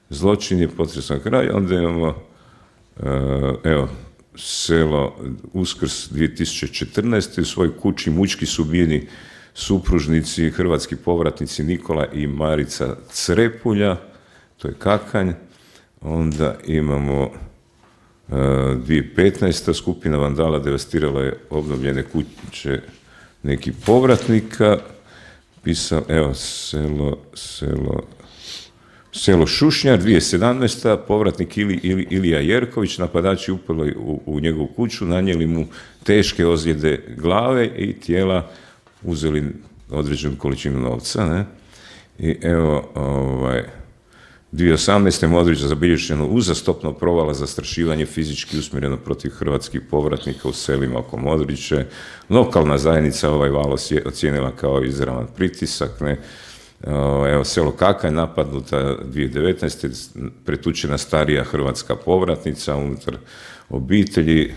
zločin je potresan kraj, onda imamo, evo, selo Uskrs 2014. u svojoj kući mučki su ubijeni supružnici, hrvatski povratnici Nikola i Marica Crepulja, to je Kakanj. Onda imamo 2015. skupina vandala devastirala je obnovljene kuće nekih povratnika, pisao, evo, selo Šušnjar, 2017. povratnik Ilija Jerković, napadači upali u njegovu kuću, nanijeli mu teške ozljede glave i tijela, uzeli određenu količinu novca, ne? I evo, 2018. Modrić zabilježeno uzastopno provala zastrašivanje fizički usmjereno protiv hrvatskih povratnika u selima oko Modriće. Lokalna zajednica val ocijenila kao izravan pritisak, ne? Evo, selo Kakanj napadnuta 2019. pretučena starija hrvatska povratnica unutar obitelji.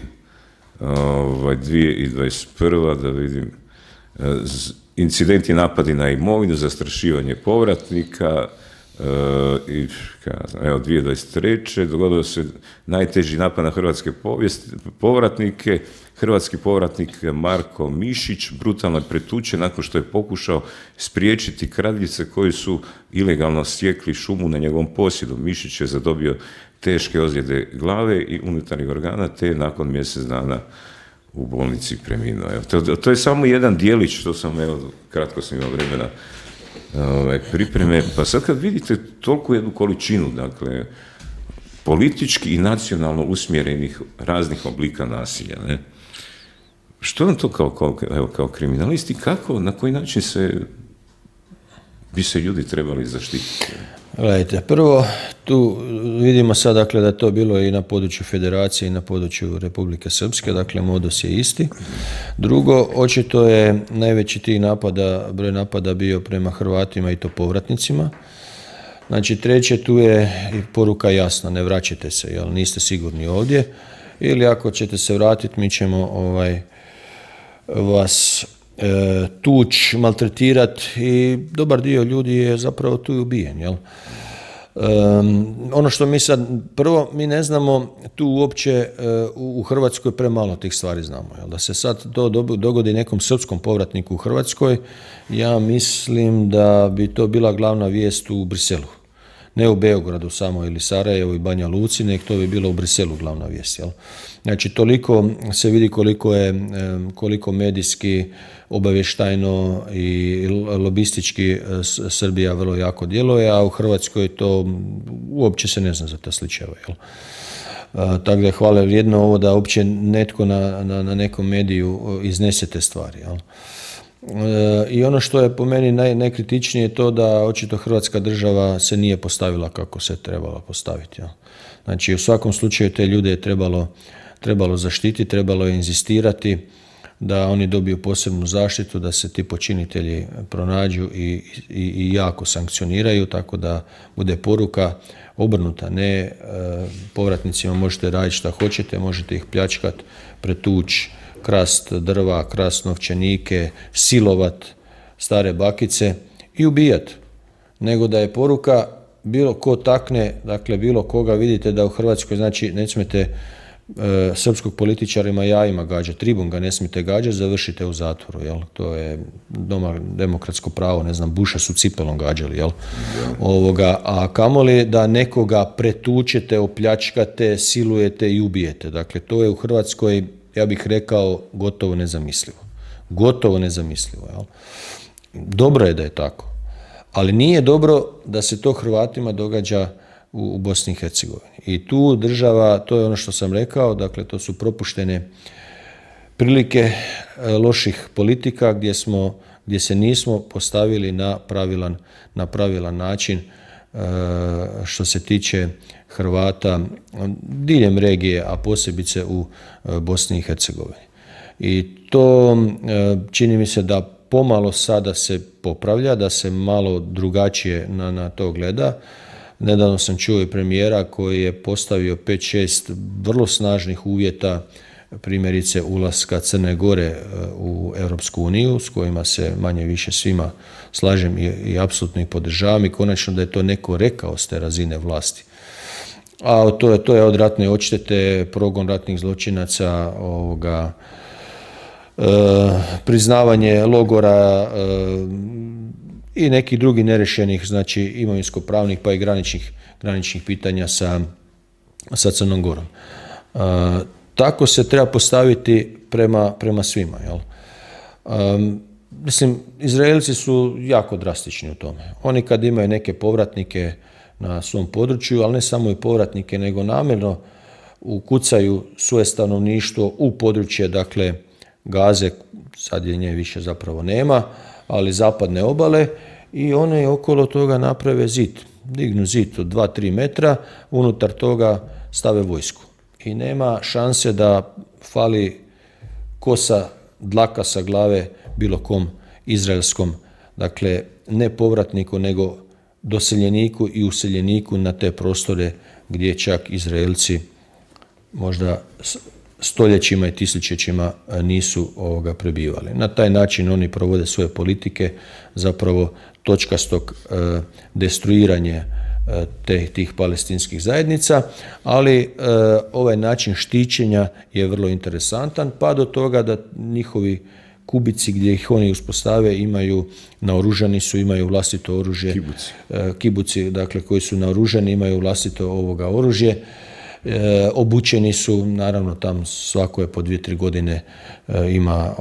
2021. da vidim, incidenti napadi na imovinu, zastrašivanje povratnika, i evo 2023. dogodilo se najteži napad na hrvatske povratnike. Hrvatski povratnik Marko Mišić brutalno je pretučen nakon što je pokušao spriječiti kradljice koji su ilegalno sjekli šumu na njegovom posjedu. Mišić je zadobio teške ozljede glave i unutarnjih organa, te nakon mjesec dana u bolnici preminuo. To je samo jedan dijelić što sam, evo, kratko sam imao vremena pripreme. Pa sad kad vidite toliko jednu količinu, dakle, politički i nacionalno usmjerenih raznih oblika nasilja, ne? Što nam to kao kriminalisti, kako, na koji način bi se ljudi trebali zaštititi? Gledajte, prvo, tu vidimo sad, dakle, da je to bilo i na području Federacije i na području Republike Srpske, dakle, modus je isti. Drugo, očito je najveći broj napada bio prema Hrvatima i to povratnicima. Znači, treće, tu je i poruka jasna, ne vraćajte se, jel, niste sigurni ovdje, ili ako ćete se vratiti, mi ćemo vas tuć, maltretirat i dobar dio ljudi je zapravo tu i ubijen, jel? Ono što mi sad, prvo, mi ne znamo tu uopće u Hrvatskoj premalo tih stvari znamo, jel? Da se sad to dogodi nekom srpskom povratniku u Hrvatskoj, ja mislim da bi to bila glavna vijest u Briselu. Ne u Beogradu samo ili Sarajevu i Banja Luci, nek to bi bilo u Briselu glavna vijest, jel? Znači, toliko se vidi koliko medijski, obavještajno i lobistički Srbija vrlo jako djeluje, a u Hrvatskoj to uopće se ne zna za ta slučajeva, jel? Tako da je hvale vrijedno ovo da uopće netko na nekom mediju iznese te stvari, jel? I ono što je po meni najkritičnije je to da očito Hrvatska država se nije postavila kako se trebala postaviti, jel? Znači, u svakom slučaju te ljude je trebalo zaštiti, trebalo je inzistirati da oni dobiju posebnu zaštitu, da se ti počinitelji pronađu i jako sankcioniraju, tako da bude poruka obrnuta. Ne, povratnicima možete raditi šta hoćete, možete ih pljačkat, pretući, krast drva, krast novčanike, silovat stare bakice i ubijat. Nego da je poruka bilo ko takne, dakle bilo koga, vidite da u Hrvatskoj, znači, ne smijete srpskog političarima jajima gađa, tribun ga ne smijete gađati, završite u zatvoru, jel? To je demokratsko pravo, ne znam, Busha su cipelom gađali, jel? A kamoli da nekoga pretučete, opljačkate, silujete i ubijete. Dakle, to je u Hrvatskoj, ja bih rekao, gotovo nezamislivo. Gotovo nezamislivo, jel? Dobro je da je tako, ali nije dobro da se to Hrvatima događa u Bosni i Hercegovini. I tu država, to je ono što sam rekao, dakle to su propuštene prilike loših politika gdje se nismo postavili na pravilan način što se tiče Hrvata diljem regije, a posebice u Bosni i Hercegovini. I to čini mi se da pomalo sada se popravlja, da se malo drugačije na to gleda. Nedavno sam čuo i premijera koji je postavio 5-6 vrlo snažnih uvjeta, primjerice ulaska Crne Gore u Europsku uniju, s kojima se manje više svima slažem i apsolutno ih podržavam, i konačno da je to neko rekao s te razine vlasti. A to je od ratne odštete, progon ratnih zločinaca, priznavanje logora i nekih drugih nerešenih, znači imovinsko-pravnih pa i graničnih pitanja sa Crnom Gorom. Tako se treba postaviti prema svima. Jel? Mislim, Izraelci su jako drastični u tome. Oni kad imaju neke povratnike na svom području, ali ne samo i povratnike, nego namjerno ukucaju svoje stanovništvo u područje, dakle, Gaze, sad je nje više zapravo nema, ali zapadne obale, i one okolo toga naprave zid. Dignu zid od 2-3 metra, unutar toga stave vojsku. I nema šanse da fali kosa dlaka sa glave bilo kom izraelskom, dakle, ne povratniku, nego doseljeniku i useljeniku na te prostore gdje čak Izraelci možda stoljećima i tisućećima nisu prebivali. Na taj način oni provode svoje politike, zapravo točkastog destruiranja tih palestinskih zajednica, ali ovaj način štićenja je vrlo interesantan, pa do toga da njihovi kubici gdje ih oni uspostave naoružani su, imaju vlastito oružje. Kibuci, dakle, koji su naoružani, imaju vlastito oružje. Obučeni su, naravno tam svako je po 2-3 godine ima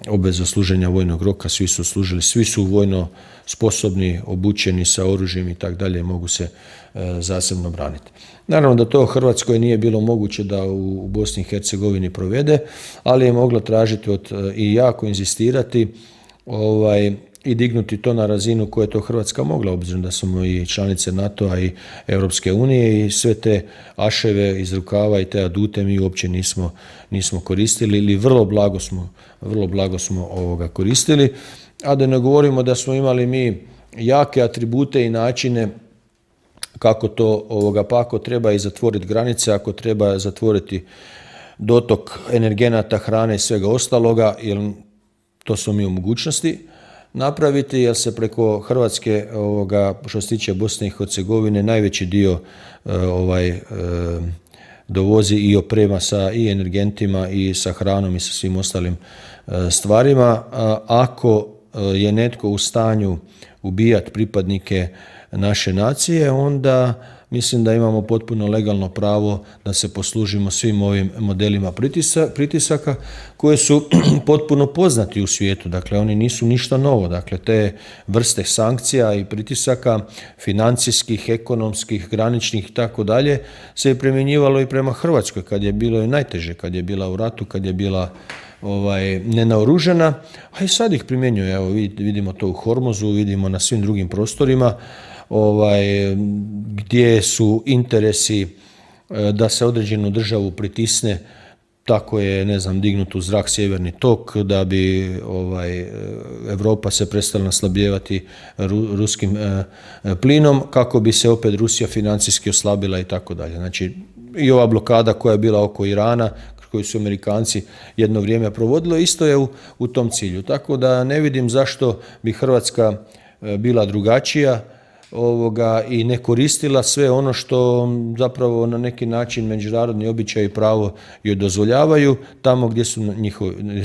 obvezu služenja vojnog roka, svi su služili, svi su vojno sposobni, obučeni sa oružjem i tak dalje, mogu se zasebno braniti. Naravno da to u Hrvatskoj nije bilo moguće da u Bosni i Hercegovini provede, ali je mogla tražiti i jako inzistirati i dignuti to na razinu koje je to Hrvatska mogla, obzirom da smo i članice NATO-a i Europske unije, i sve te aševe iz rukava i te adute mi uopće nismo koristili, ili vrlo blago smo koristili, a da ne govorimo da smo imali mi jake atribute i načine kako to, pa ako treba i zatvoriti granice, ako treba zatvoriti dotok energenata, hrane i svega ostaloga, jer to smo mi u mogućnosti napraviti, jer se preko Hrvatske, što se tiče Bosne i Hercegovine, najveći dio dovozi i oprema sa i energentima i sa hranom i sa svim ostalim stvarima. Ako je netko u stanju ubijati pripadnike naše nacije, onda mislim da imamo potpuno legalno pravo da se poslužimo svim ovim modelima pritisaka koje su potpuno poznati u svijetu. Dakle, oni nisu ništa novo. Dakle, te vrste sankcija i pritisaka financijskih, ekonomskih, graničnih i tako dalje se je primjenjivalo i prema Hrvatskoj kad je bilo i najteže, kad je bila u ratu, kad je bila nenaoružana, a i sad ih primjenjuje. Evo, vidimo to u Hormuzu, vidimo na svim drugim prostorima, gdje su interesi da se određenu državu pritisne. Tako je, ne znam, dignut u zrak sjeverni tok da bi Europa se prestala naslabljevati ruskim plinom, kako bi se opet Rusija financijski oslabila i tako dalje. Znači, i ova blokada koja je bila oko Irana, koju su Amerikanci jedno vrijeme provodili, isto je u tom cilju. Tako da ne vidim zašto bi Hrvatska bila drugačija i ne koristila sve ono što zapravo na neki način međunarodni običaji i pravo joj dozvoljavaju tamo gdje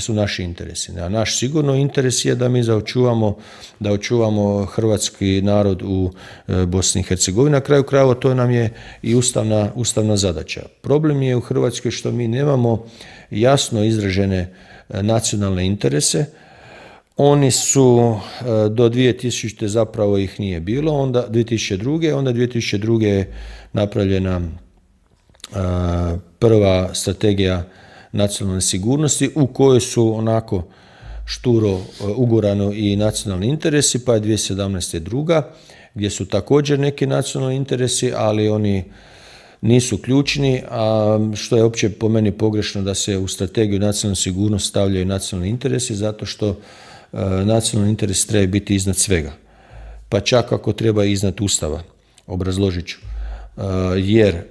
su naši interesi. A naš sigurno interes je da mi očuvamo hrvatski narod u Bosni i Hercegovini. Na kraju krajeva to nam je i ustavna zadaća. Problem je u Hrvatskoj što mi nemamo jasno izražene nacionalne interese. Oni su do 2000. zapravo ih nije bilo, onda 2002. je napravljena prva strategija nacionalne sigurnosti u kojoj su onako šturo ugurano i nacionalni interesi, pa je 2017. druga, gdje su također neki nacionalni interesi, ali oni nisu ključni, a što je opće po meni pogrešno da se u strategiju nacionalne sigurnosti stavljaju nacionalni interesi, zato što nacionalni interes treba biti iznad svega. Pa čak ako treba iznad Ustava, obrazložit ću. Jer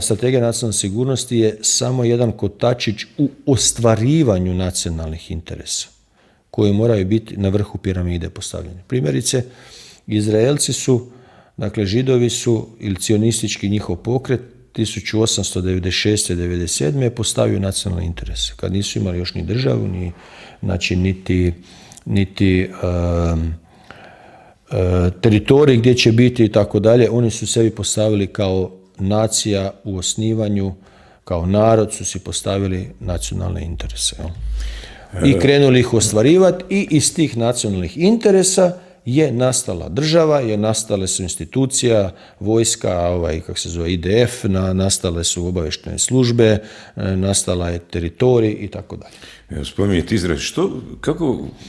strategija nacionalne sigurnosti je samo jedan kotačić u ostvarivanju nacionalnih interesa, koji moraju biti na vrhu piramide postavljeni. Primjerice, Izraelci su, dakle Židovi su, ili cionistički njihov pokret, 1896. 97. je postavio nacionalne interese, kad nisu imali još ni državu, niti teritorij gdje će biti i tako dalje. Oni su sebi postavili kao nacija u osnivanju, kao narod su si postavili nacionalne interese. I krenuli ih ostvarivati i iz tih nacionalnih interesa je nastala država, nastale su institucija, vojska, IDF, nastale su obavještajne službe, nastala je teritorij i tako dalje. Evo, spominjete Izrael.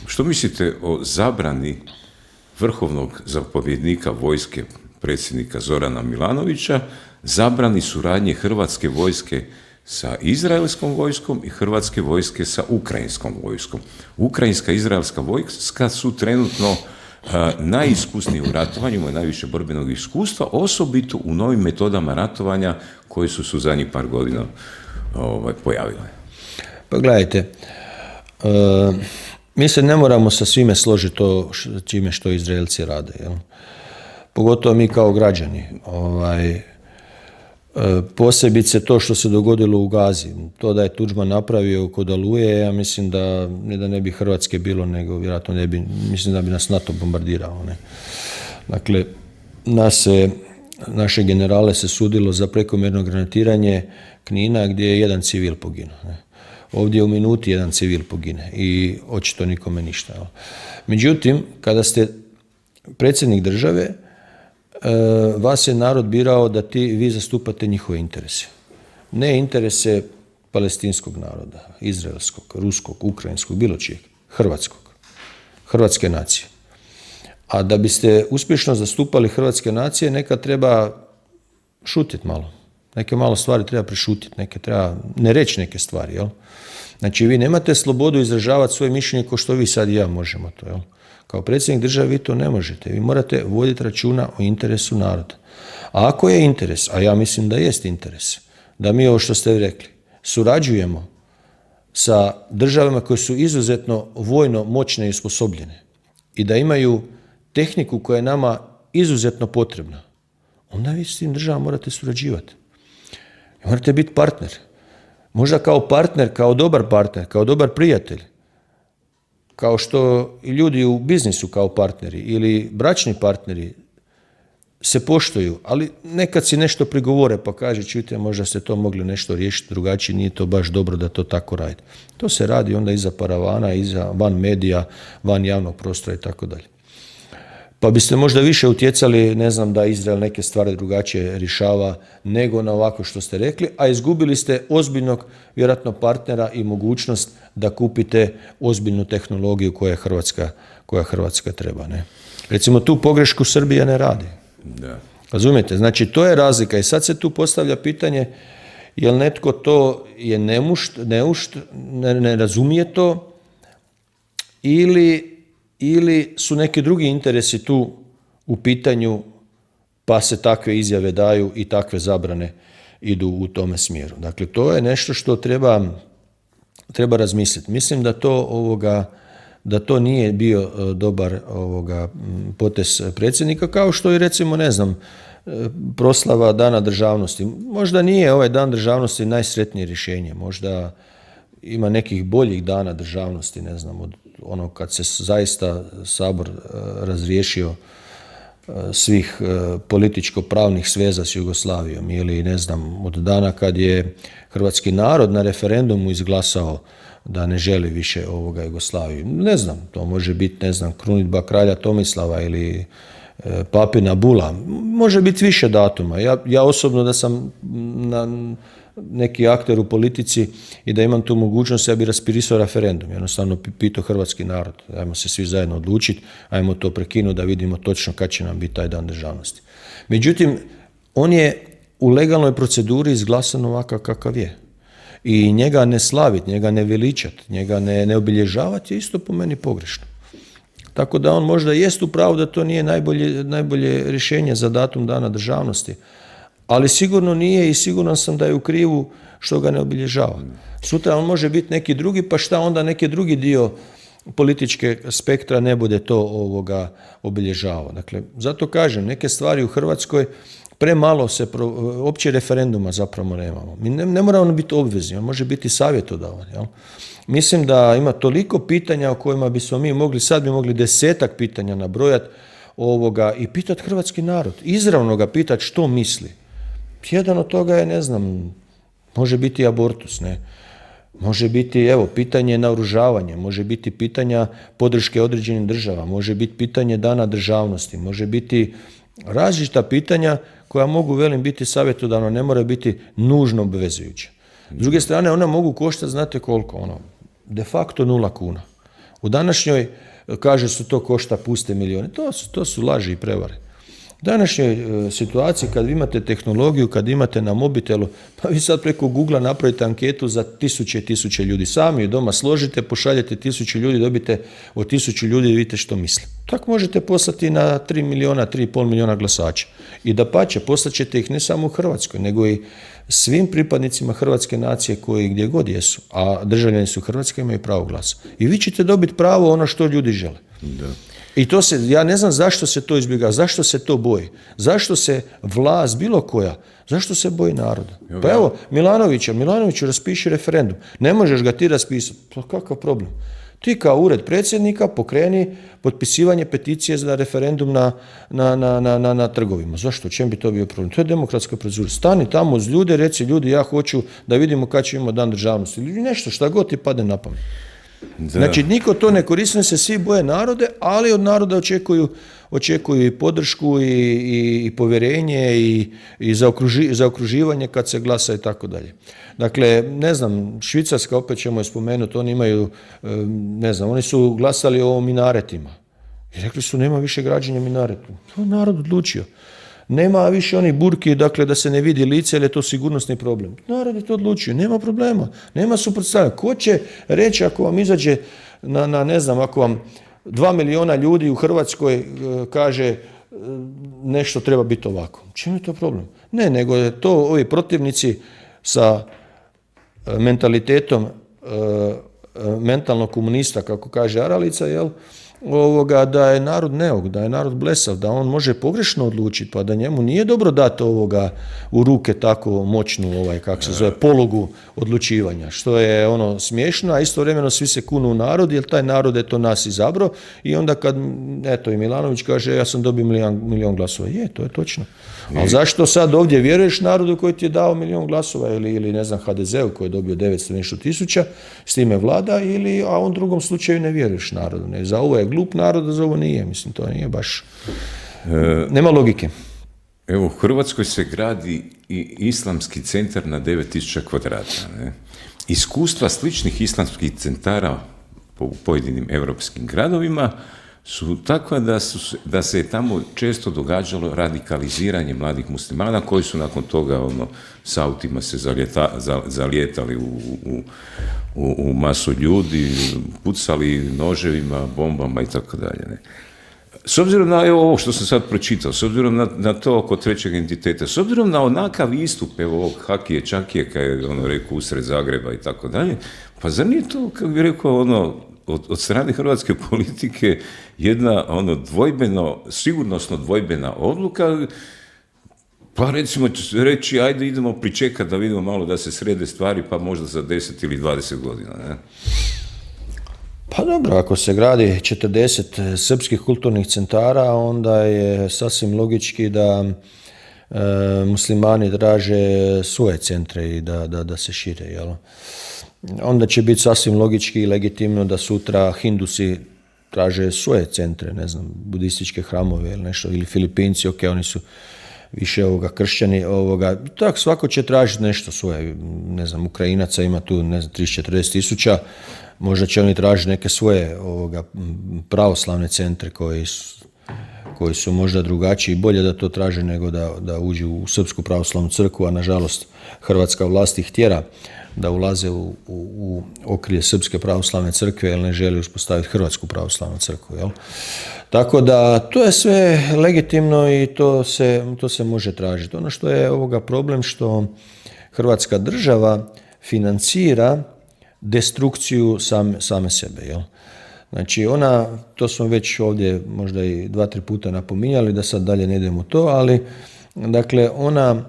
Što mislite o zabrani vrhovnog zapovjednika vojske, predsjednika Zorana Milanovića, zabrani suradnje hrvatske vojske sa izraelskom vojskom i hrvatske vojske sa ukrajinskom vojskom? Ukrajinska i izraelska vojska su trenutno najiskusniji u ratovanju, imaju najviše borbenog iskustva, osobito u novim metodama ratovanja koje su u zadnjih par godina pojavile. Pa gledajte, mi se ne moramo sa svime složiti to čime što Izraelci rade. Jel? Pogotovo mi kao građani. Posebice to što se dogodilo u Gazi. To da je Tudžman napravio kod Aluje, ja mislim da ne bi Hrvatske bilo, nego vjerojatno ne bi, mislim da bi nas NATO bombardirao. Ne? Dakle, naše generale se sudilo za prekomjerno granatiranje Knina gdje je jedan civil poginuo. Ne? Ovdje u minuti jedan civil pogine i očito nikome ništa. Jel? Međutim, kada ste predsjednik države, vas je narod birao da vi zastupate njihove interese. Ne interese palestinskog naroda, izraelskog, ruskog, ukrajinskog, bilo čijeg, hrvatske nacije. A da biste uspješno zastupali hrvatske nacije, nekad treba šutiti malo. Neke malo stvari treba prešutiti, neke treba ne reći neke stvari. Jel? Znači, vi nemate slobodu izražavati svoje mišljenje kao što vi sad i ja možemo to. Jel? Kao predsjednik države vi to ne možete. Vi morate voditi računa o interesu naroda. A ako je interes, a ja mislim da jest interes, da mi ovo što ste rekli, surađujemo sa državama koje su izuzetno vojno moćne i osposobljene i da imaju tehniku koja je nama izuzetno potrebna, onda vi s tim državama morate surađivati. Morate biti partner. Možda kao partner, kao dobar prijatelj, kao što i ljudi u biznisu kao partneri ili bračni partneri se poštuju, ali nekad si nešto prigovore pa kaže, čujte, možda ste to mogli nešto riješiti drugačije, nije to baš dobro da to tako radite. To se radi onda iza paravana, van medija, van javnog prostora i tako dalje. Pa biste možda više utjecali, ne znam, da Izrael neke stvari drugačije rješava nego na ovako što ste rekli, a izgubili ste ozbiljnog, vjerojatno, partnera i mogućnost da kupite ozbiljnu tehnologiju koja Hrvatska treba. Ne? Recimo, tu pogrešku Srbija ne radi. Da. Razumijete? Znači, to je razlika. I sad se tu postavlja pitanje, jel netko to je ne razumije to ili su neki drugi interesi tu u pitanju pa se takve izjave daju i takve zabrane idu u tome smjeru. Dakle, to je nešto što treba razmisliti. Mislim da to da to nije bio dobar potez predsjednika, kao što i recimo, ne znam, proslava Dana državnosti. Možda nije ovaj Dan državnosti najsretnije rješenje, možda ima nekih boljih dana državnosti, ne znam, od ono kad se zaista Sabor razriješio svih političko-pravnih sveza s Jugoslavijom, ili ne znam, od dana kad je hrvatski narod na referendumu izglasao da ne želi više Jugoslaviju. Ne znam, to može biti, ne znam, krunidba kralja Tomislava ili papina bula. Može biti više datuma. Ja osobno da sam neki akter u politici i da imam tu mogućnost, ja bi raspirisao referendum. Jednostavno pitao hrvatski narod. Ajmo se svi zajedno odlučiti, ajmo to prekinuti da vidimo točno kad će nam biti taj Dan državnosti. Međutim, on je u legalnoj proceduri izglasan ovakav kakav je. I njega ne slaviti, njega ne veličati, njega ne obilježavati je isto po meni pogrešno. Tako da on možda jest u pravu da to nije najbolje rješenje za datum Dana državnosti, ali sigurno nije i siguran sam da je u krivu što ga ne obilježava. Sutra on može biti neki drugi, pa šta onda neki drugi dio političke spektra ne bude to obilježavao. Dakle, zato kažem, neke stvari u Hrvatskoj premalo opće referenduma zapravo nemamo. Mi ne moramo biti obvezni, on može biti savjetodavan. Jel? Mislim da ima toliko pitanja o kojima bismo mi mogli, sad bi mogli 10 pitanja nabrojati i pitati hrvatski narod. Izravno ga pitati što misli. Jedan od toga je, ne znam, može biti abortus, ne? Može biti, pitanje naoružavanja, može biti pitanja podrške određenim državama, može biti pitanje Dana državnosti, može biti različita pitanja koja mogu, biti savjetodavna, ne mora biti nužno obvezujuća. S druge strane, ona mogu koštati, znate koliko, de facto 0 kuna. U današnjoj, kaže se to košta puste milijone, to su laži i prevare. U današnjoj situaciji, kad vi imate tehnologiju, kad imate na mobitelu, pa vi sad preko Google napravite anketu za 1000 i 1000 ljudi. Sami doma složite, pošaljete 1000 ljudi, dobite od 1000 ljudi i vidite što misle. Tako možete poslati na 3 milijuna, 3,5 milijuna glasača. I dapače, poslat ćete ih ne samo u Hrvatskoj, nego i svim pripadnicima hrvatske nacije koji gdje god jesu, a državljani su Hrvatske, imaju pravo glasa. I vi ćete dobiti pravo ono što ljudi žele. Da. I ja ne znam zašto se to izbjegava, zašto se to boji, zašto se vlast bilo koja, zašto se boji naroda. Pa evo, Milanoviću raspiši referendum, ne možeš ga ti raspisati, pa kakav problem? Ti kao ured predsjednika pokreni potpisivanje peticije za referendum na trgovima. Zašto? U čem bi to bio problem? To je demokratska procedura. Stani tamo uz ljude, reci ljudi, ja hoću da vidimo kad će imati Dan državnosti. Ili nešto, šta god ti padne na pamet. Da. Znači, niko to ne koristi, se svi boje narode, ali od naroda očekuju i podršku i povjerenje i zaokruživanje kad se glasa i tako dalje. Dakle, ne znam, Švicarska, opet ćemo je spomenuti, oni imaju, ne znam, oni su glasali o minaretima. I rekli su, nema više građenja minaretu. To je narod odlučio. Nema više onih burki, dakle, da se ne vidi lice, jer je to sigurnosni problem. Narod je to odlučio, nema problema, nema suprotstavljanja. Ko će reći ako vam izađe ne znam, ako vam 2 milijuna ljudi u Hrvatskoj kaže nešto treba biti ovako. Čim je to problem? Ne, nego je to ovi protivnici sa mentalitetom mentalnog komunista, kako kaže Aralica, da je narod neuk, da je narod blesav, da on može pogrešno odlučiti, pa da njemu nije dobro dati u ruke tako moćnu, polugu odlučivanja, što je smiješno, a istovremeno svi se kunu u narod, jer taj narod je to nas izabrao i onda kad, i Milanović kaže, ja sam dobio milion glasova. To je točno. Ali zašto sad ovdje vjeruješ narodu koji ti je dao 1 000 000 glasova ili ne znam, HDZ-u koji je dobio 900 nešto tisuća, s time vlada, a u drugom slučaju ne vjeruješ narodu. Ne, za ovo je glup narod, a za ovo nije. Mislim, to nije baš... Nema logike. Evo, u Hrvatskoj se gradi i islamski centar na 9000 kvadrata. Ne? Iskustva sličnih islamskih centara po pojedinim europskim gradovima su takva da se je tamo često događalo radikaliziranje mladih muslimana koji su nakon toga s autima se zalijetali u masu ljudi, pucali noževima, bombama i tako dalje. S obzirom na ovo što sam sad pročitao, s obzirom na to oko trećeg entiteta, s obzirom na onakav istup ovog Hakije Čakije, kada je rekao usred Zagreba i tako dalje, pa zar nije to, kako bi rekao, od strane hrvatske politike jedna sigurnosno dvojbena odluka, pa recimo reći, ajde idemo pričekati da vidimo malo da se srede stvari, pa možda za 10 ili 20 godina, ne? Pa dobro, ako se gradi 40 srpskih kulturnih centara, onda je sasvim logički da muslimani traže svoje centre i da se šire, jel? Onda će biti sasvim logički i legitimno da sutra Hindusi traže svoje centre, ne znam, budističke hramove ili nešto, ili Filipinci, ok, oni su više kršćani, tak svako će tražiti nešto svoje, ne znam, Ukrajinaca ima tu, ne znam, 30-40 tisuća, možda će oni tražiti neke svoje pravoslavne centre koji su možda drugačiji, bolje da to traže nego da uđu u Srpsku pravoslavnu crkvu, a nažalost hrvatska vlast ih tjera da ulaze u okrilje Srpske pravoslavne crkve, jer ne želi uspostaviti Hrvatsku pravoslavnu crkvu, jel? Tako da to je sve legitimno i to se može tražiti. Ono što je problem, što Hrvatska država financira destrukciju same sebe, jel? Znači to smo već ovdje možda i 2-3 puta napominjali, da sad dalje ne idemo u to, ali dakle ona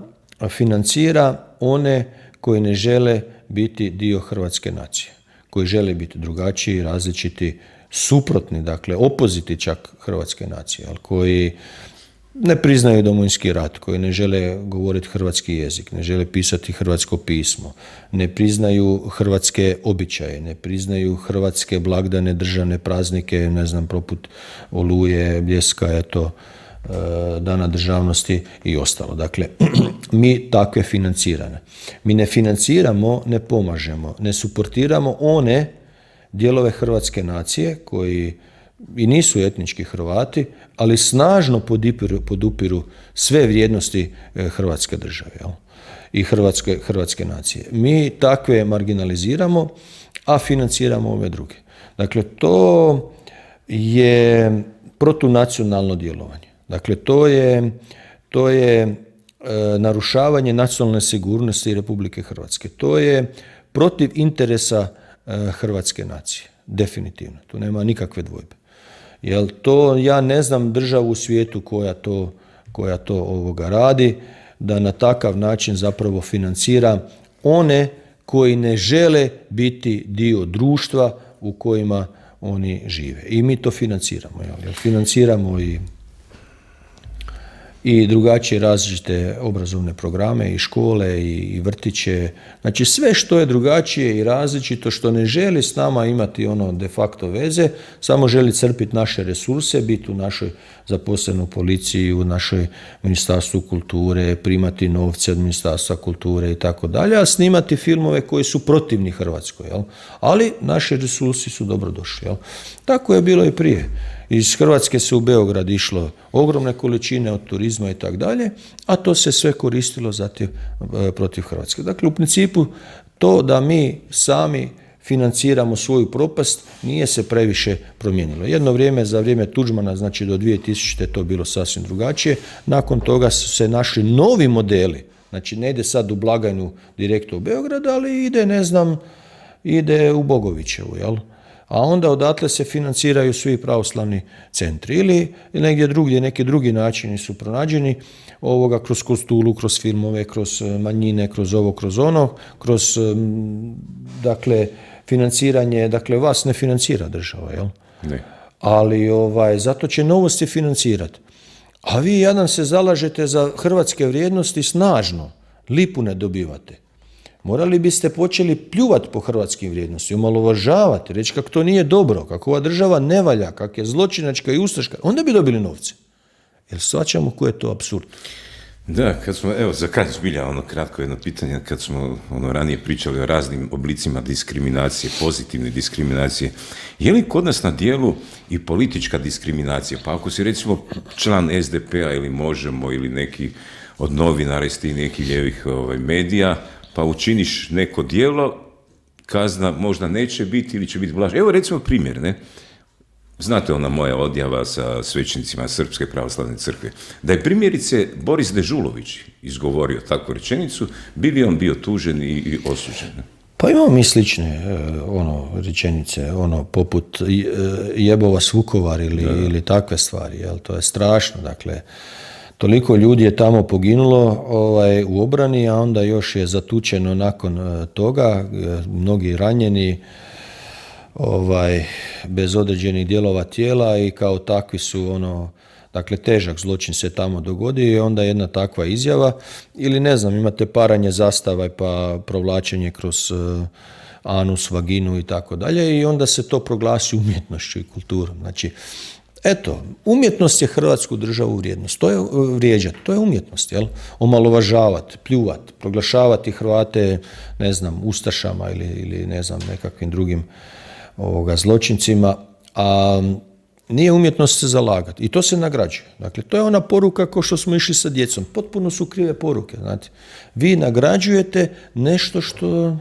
financira one koji ne žele biti dio hrvatske nacije, koji žele biti drugačiji, različiti, suprotni, dakle opoziti čak hrvatske nacije, ali koji ne priznaju Domovinski rat, koji ne žele govoriti hrvatski jezik, ne žele pisati hrvatsko pismo, ne priznaju hrvatske običaje, ne priznaju hrvatske blagdane, državne praznike, ne znam, poput Oluje, Bljeska, Dana državnosti i ostalo. Dakle, mi takve financirane. Mi ne financiramo, ne pomažemo, ne suportiramo one dijelove hrvatske nacije koji i nisu etnički Hrvati, ali snažno podupiru sve vrijednosti hrvatske države, jel? I hrvatske nacije. Mi takve marginaliziramo, a financiramo ove druge. Dakle, to je protunacionalno djelovanje. Dakle, to je narušavanje nacionalne sigurnosti Republike Hrvatske. To je protiv interesa hrvatske nacije. Definitivno. Tu nema nikakve dvojbe. Jel to, ja ne znam državu u svijetu koja to radi, da na takav način zapravo financira one koji ne žele biti dio društva u kojima oni žive. I mi to financiramo. Jel financiramo i drugačije različite obrazovne programe i škole i vrtiće. Znači sve što je drugačije i različito, što ne želi s nama imati de facto veze, samo želi crpiti naše resurse, biti u našoj zaposlenoj policiji, u našoj ministarstvu kulture, primati novce od ministarstva kulture i tako dalje, a snimati filmove koji su protivni Hrvatskoj. Jel? Ali naši resursi su dobrodošli. Jel? Tako je bilo i prije. Iz Hrvatske se u Beograd išlo ogromne količine od turizma i tako dalje, a to se sve koristilo zatim protiv Hrvatske. Dakle, u principu to da mi sami financiramo svoju propast nije se previše promijenilo. Jedno vrijeme, za vrijeme Tuđmana, znači do 2000. to bilo sasvim drugačije. Nakon toga su se našli novi modeli. Znači ne ide sad u blagajnu direktno u Beograd, ali ide u Bogovićevu, jel? A onda odatle se financiraju svi pravoslavni centri. Ili negdje drugdje, neki drugi načini su pronađeni, kroz kostulu, kroz filmove, kroz manjine, kroz ovo, kroz ono, kroz, dakle, financiranje, dakle, vas ne financira država, jel? Ne. Ali, zato će Novosti financirati. A vi, jadan, se zalažete za hrvatske vrijednosti snažno, lipu ne dobivate. Morali biste počeli pljuvati po hrvatskim vrijednostima, omalovažavati, reći kako to nije dobro, kako ova država ne valja, kako je zločinačka i ustaška, onda bi dobili novce. Jer shvaćamo koji je to apsurd. Da, kad smo, za kraj zbilja kratko jedno pitanje, kad smo ranije pričali o raznim oblicima diskriminacije, pozitivne diskriminacije, je li kod nas na dijelu i politička diskriminacija? Pa ako si recimo član SDP-a ili Možemo ili neki od novinara iz tih nekih lijevih medija, pa učiniš neko djelo, kazna možda neće biti ili će biti blaža. Evo recimo primjer, ne? Znate ona moja odjava sa svećenicima Srpske pravoslavne crkve. Da je primjerice Boris Dežulović izgovorio takvu rečenicu, bi li on bio tužen i osuđen? Pa imamo mi slične rečenice, poput jebo vas Vukovar ili takve stvari, jel? To je strašno, dakle, toliko ljudi je tamo poginulo u obrani, a onda još je zatučeno nakon toga, mnogi ranjeni, bez određenih dijelova tijela i kao takvi su dakle težak zločin se tamo dogodio i onda jedna takva izjava ili ne znam, imate paranje zastava pa provlačenje kroz anus, vaginu i tako dalje i onda se to proglasi umjetnošću i kulturom. Znači, eto, umjetnost je Hrvatsku državu vrijednost. To je vrijeđati, to je umjetnost, jel? Omalovažavati, pljuvati, proglašavati Hrvate, ne znam, ustašama ili ne znam, nekakvim drugim zločincima, a nije umjetnost se zalagati. I to se nagrađuje. Dakle, to je ona poruka kao što smo išli sa djecom. Potpuno su krive poruke, znate. Vi nagrađujete nešto što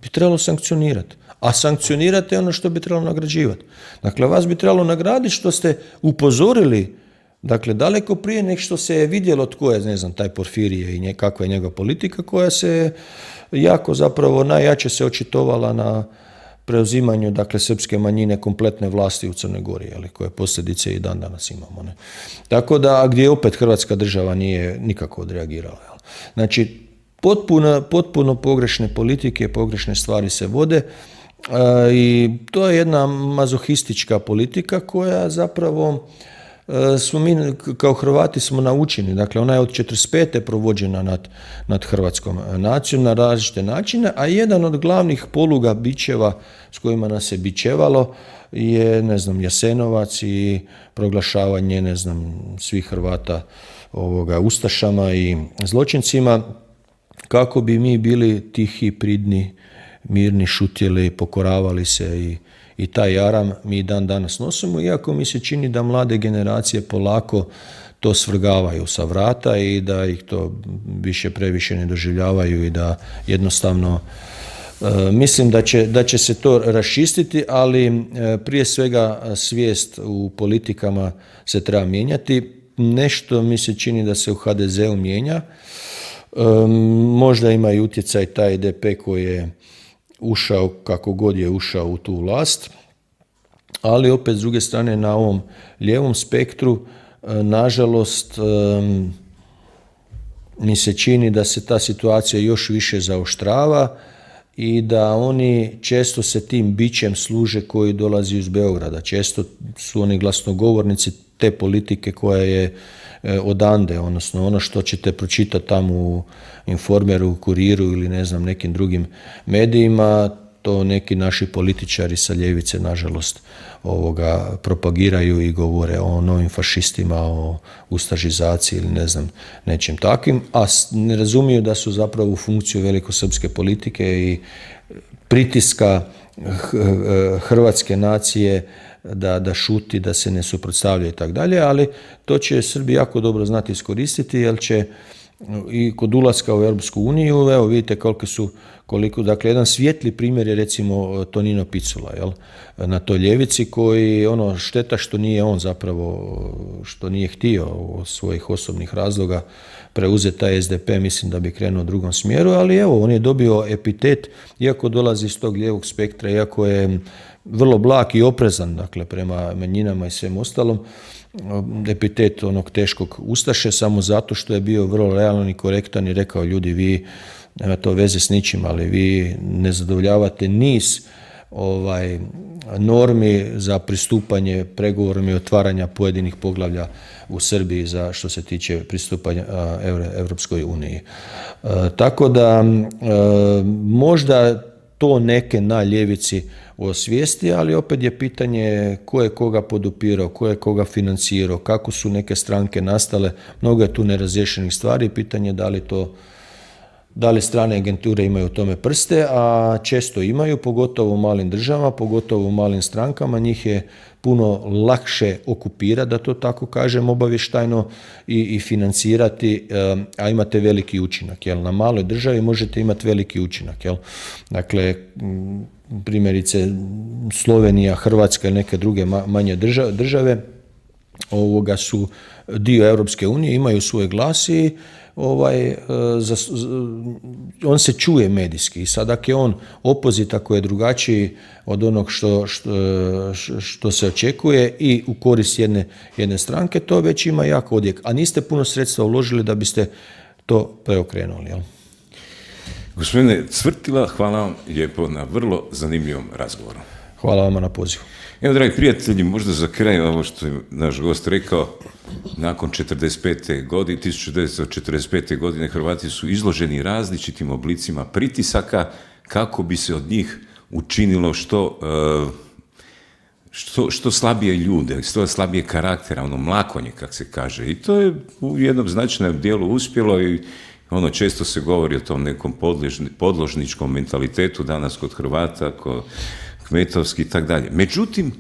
bi trebalo sankcionirati. A sankcionirate ono što bi trebalo nagrađivati. Dakle, vas bi trebalo nagraditi što ste upozorili, dakle, daleko prije nek što se je vidjelo tko je, ne znam, taj Porfirije i kakva je njegova politika koja se jako zapravo najjače se očitovala na preuzimanju, dakle, srpske manjine kompletne vlasti u Crnoj Gori, ali koje posljedice i dan danas imamo. Ne? Tako da, gdje opet Hrvatska država nije nikako odreagirala. Jel? Znači, potpuno pogrešne politike, pogrešne stvari se vode i to je jedna mazohistička politika koja zapravo smo mi kao Hrvati smo naučeni. Dakle, ona je od 45. provođena nad hrvatskom nacijom na različite načine, a jedan od glavnih poluga bičeva s kojima nas se bičevalo je, ne znam, Jasenovac i proglašavanje, ne znam, svih Hrvata ustašama i zločincima, kako bi mi bili tihi, pridni, mirni, šutjeli, pokoravali se i taj jaram mi dan danas nosimo, iako mi se čini da mlade generacije polako to svrgavaju sa vrata i da ih to previše ne doživljavaju i da jednostavno mislim da će se to raščistiti, ali prije svega svijest u politikama se treba mijenjati. Nešto mi se čini da se u HDZ-u mijenja. Možda ima i utjecaj taj DP koji je ušao, kako god je ušao u tu vlast, ali opet s druge strane na ovom lijevom spektru, nažalost, mi se čini da se ta situacija još više zaoštrava i da oni često se tim bićem služe koji dolazi iz Beograda. Često su oni glasnogovornici te politike koja je odande, odnosno ono što ćete pročitati tamo u Informeru, u Kuriru ili ne znam nekim drugim medijima, to neki naši političari sa ljevice nažalost propagiraju i govore o novim fašistima, o ustašizaciji ili ne znam nečem takvim, a ne razumiju da su zapravo u funkciju velikosrpske politike i pritiska hrvatske nacije da šuti, da se ne suprotstavlja i tako dalje, ali to će Srbi jako dobro znati iskoristiti, jer će i kod ulaska u Europsku uniju, evo vidite koliko, dakle, jedan svijetli primjer je recimo Tonino Picula, jel, na toj ljevici koji, šteta što nije on zapravo, što nije htio od svojih osobnih razloga preuzeti taj SDP, mislim da bi krenuo u drugom smjeru, ali evo, on je dobio epitet, iako dolazi iz tog lijevog spektra, iako je vrlo blag i oprezan, dakle, prema manjinama i svem ostalom, epitet onog teškog ustaše, samo zato što je bio vrlo realan i korektan i rekao, ljudi, vi, nema to veze s ničim, ali vi ne zadovoljavate niz normi za pristupanje pregovorima i otvaranja pojedinih poglavlja u Srbiji za što se tiče pristupanja Europskoj uniji. Tako da možda to neke na ljevici osvijesti, ali opet je pitanje ko je koga podupirao, ko je koga financirao, kako su neke stranke nastale, mnogo je tu nerazriješenih stvari, pitanje da li strane agenture imaju u tome prste, a često imaju, pogotovo u malim državama, pogotovo u malim strankama, njih je puno lakše okupirati, da to tako kažem, obavještajno i financirati, a imate veliki učinak. Jel? Na maloj državi možete imati veliki učinak. Jel? Dakle, primjerice Slovenija, Hrvatska ili neke druge manje države su dio Europske unije, imaju svoj glas i on se čuje medijski. I sad ako je on opozit, ako je drugačiji od onog što se očekuje i u korist jedne stranke, to već ima jak odjek. A niste puno sredstva uložili da biste to preokrenuli, jel? Gospodine Cvrtila, hvala vam lijepo na vrlo zanimljivom razgovoru. Hvala vama na pozivu. Evo, dragi prijatelji, možda za kraj ovo što je naš gost rekao, nakon 1945. godine Hrvati su izloženi različitim oblicima pritisaka kako bi se od njih učinilo što slabije ljude, što slabije karaktera, mlakonje, kako se kaže. I to je u jednom značajnom dijelu uspjelo i često se govori o tom nekom podložničkom mentalitetu danas kod Hrvata, kod kmetovski i tako dalje. Međutim,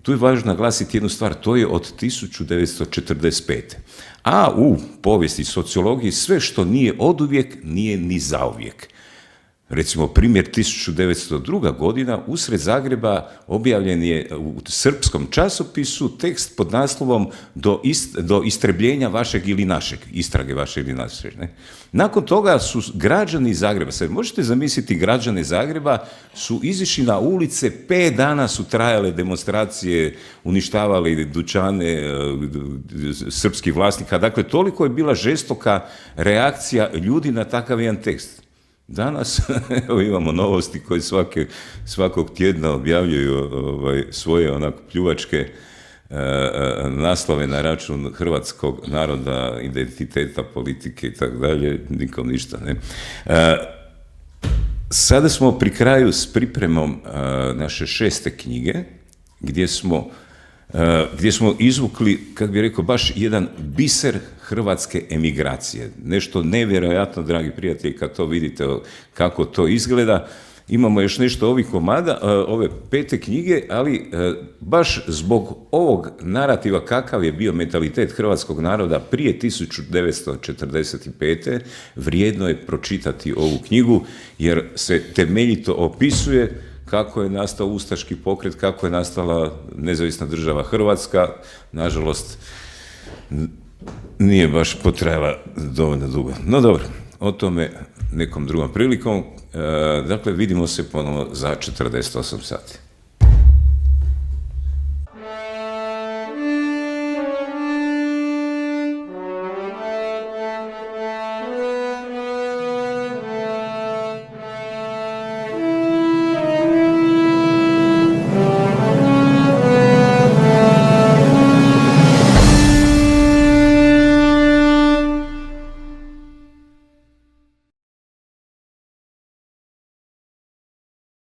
tu je važno naglasiti jednu stvar, to je od 1945. A u povijesti sociologiji sve što nije oduvijek, nije ni zauvijek. Recimo, primjer 1902. godina, usred Zagreba objavljen je u srpskom časopisu tekst pod naslovom do istrebljenja vašeg ili našeg, istrage vaše ili naše. Ne? Nakon toga su građani Zagreba, sad možete zamisliti, građane Zagreba su izišli na ulice, 5 dana su trajale demonstracije, uništavali dućane srpskih vlasnika, dakle toliko je bila žestoka reakcija ljudi na takav jedan tekst. Danas evo, imamo novosti koje svakog tjedna objavljuju svoje onako pljuvačke naslove na račun hrvatskog naroda, identiteta, politike i tako dalje, nikom ništa, ne. Sada smo pri kraju s pripremom naše 6. knjige, gdje smo izvukli, kako bih rekao, baš jedan biser hrvatske emigracije. Nešto nevjerojatno, dragi prijatelji, kad to vidite kako to izgleda. Imamo još nešto ovih komada, ove 5. knjige, ali baš zbog ovog narativa kakav je bio mentalitet hrvatskog naroda prije 1945. vrijedno je pročitati ovu knjigu, jer se temeljito opisuje kako je nastao ustaški pokret, kako je nastala nezavisna država Hrvatska. Nažalost, nije baš potrajala dovoljno dugo. No dobro, o tome nekom drugom prilikom. Dakle, vidimo se ponovo za 48 sati.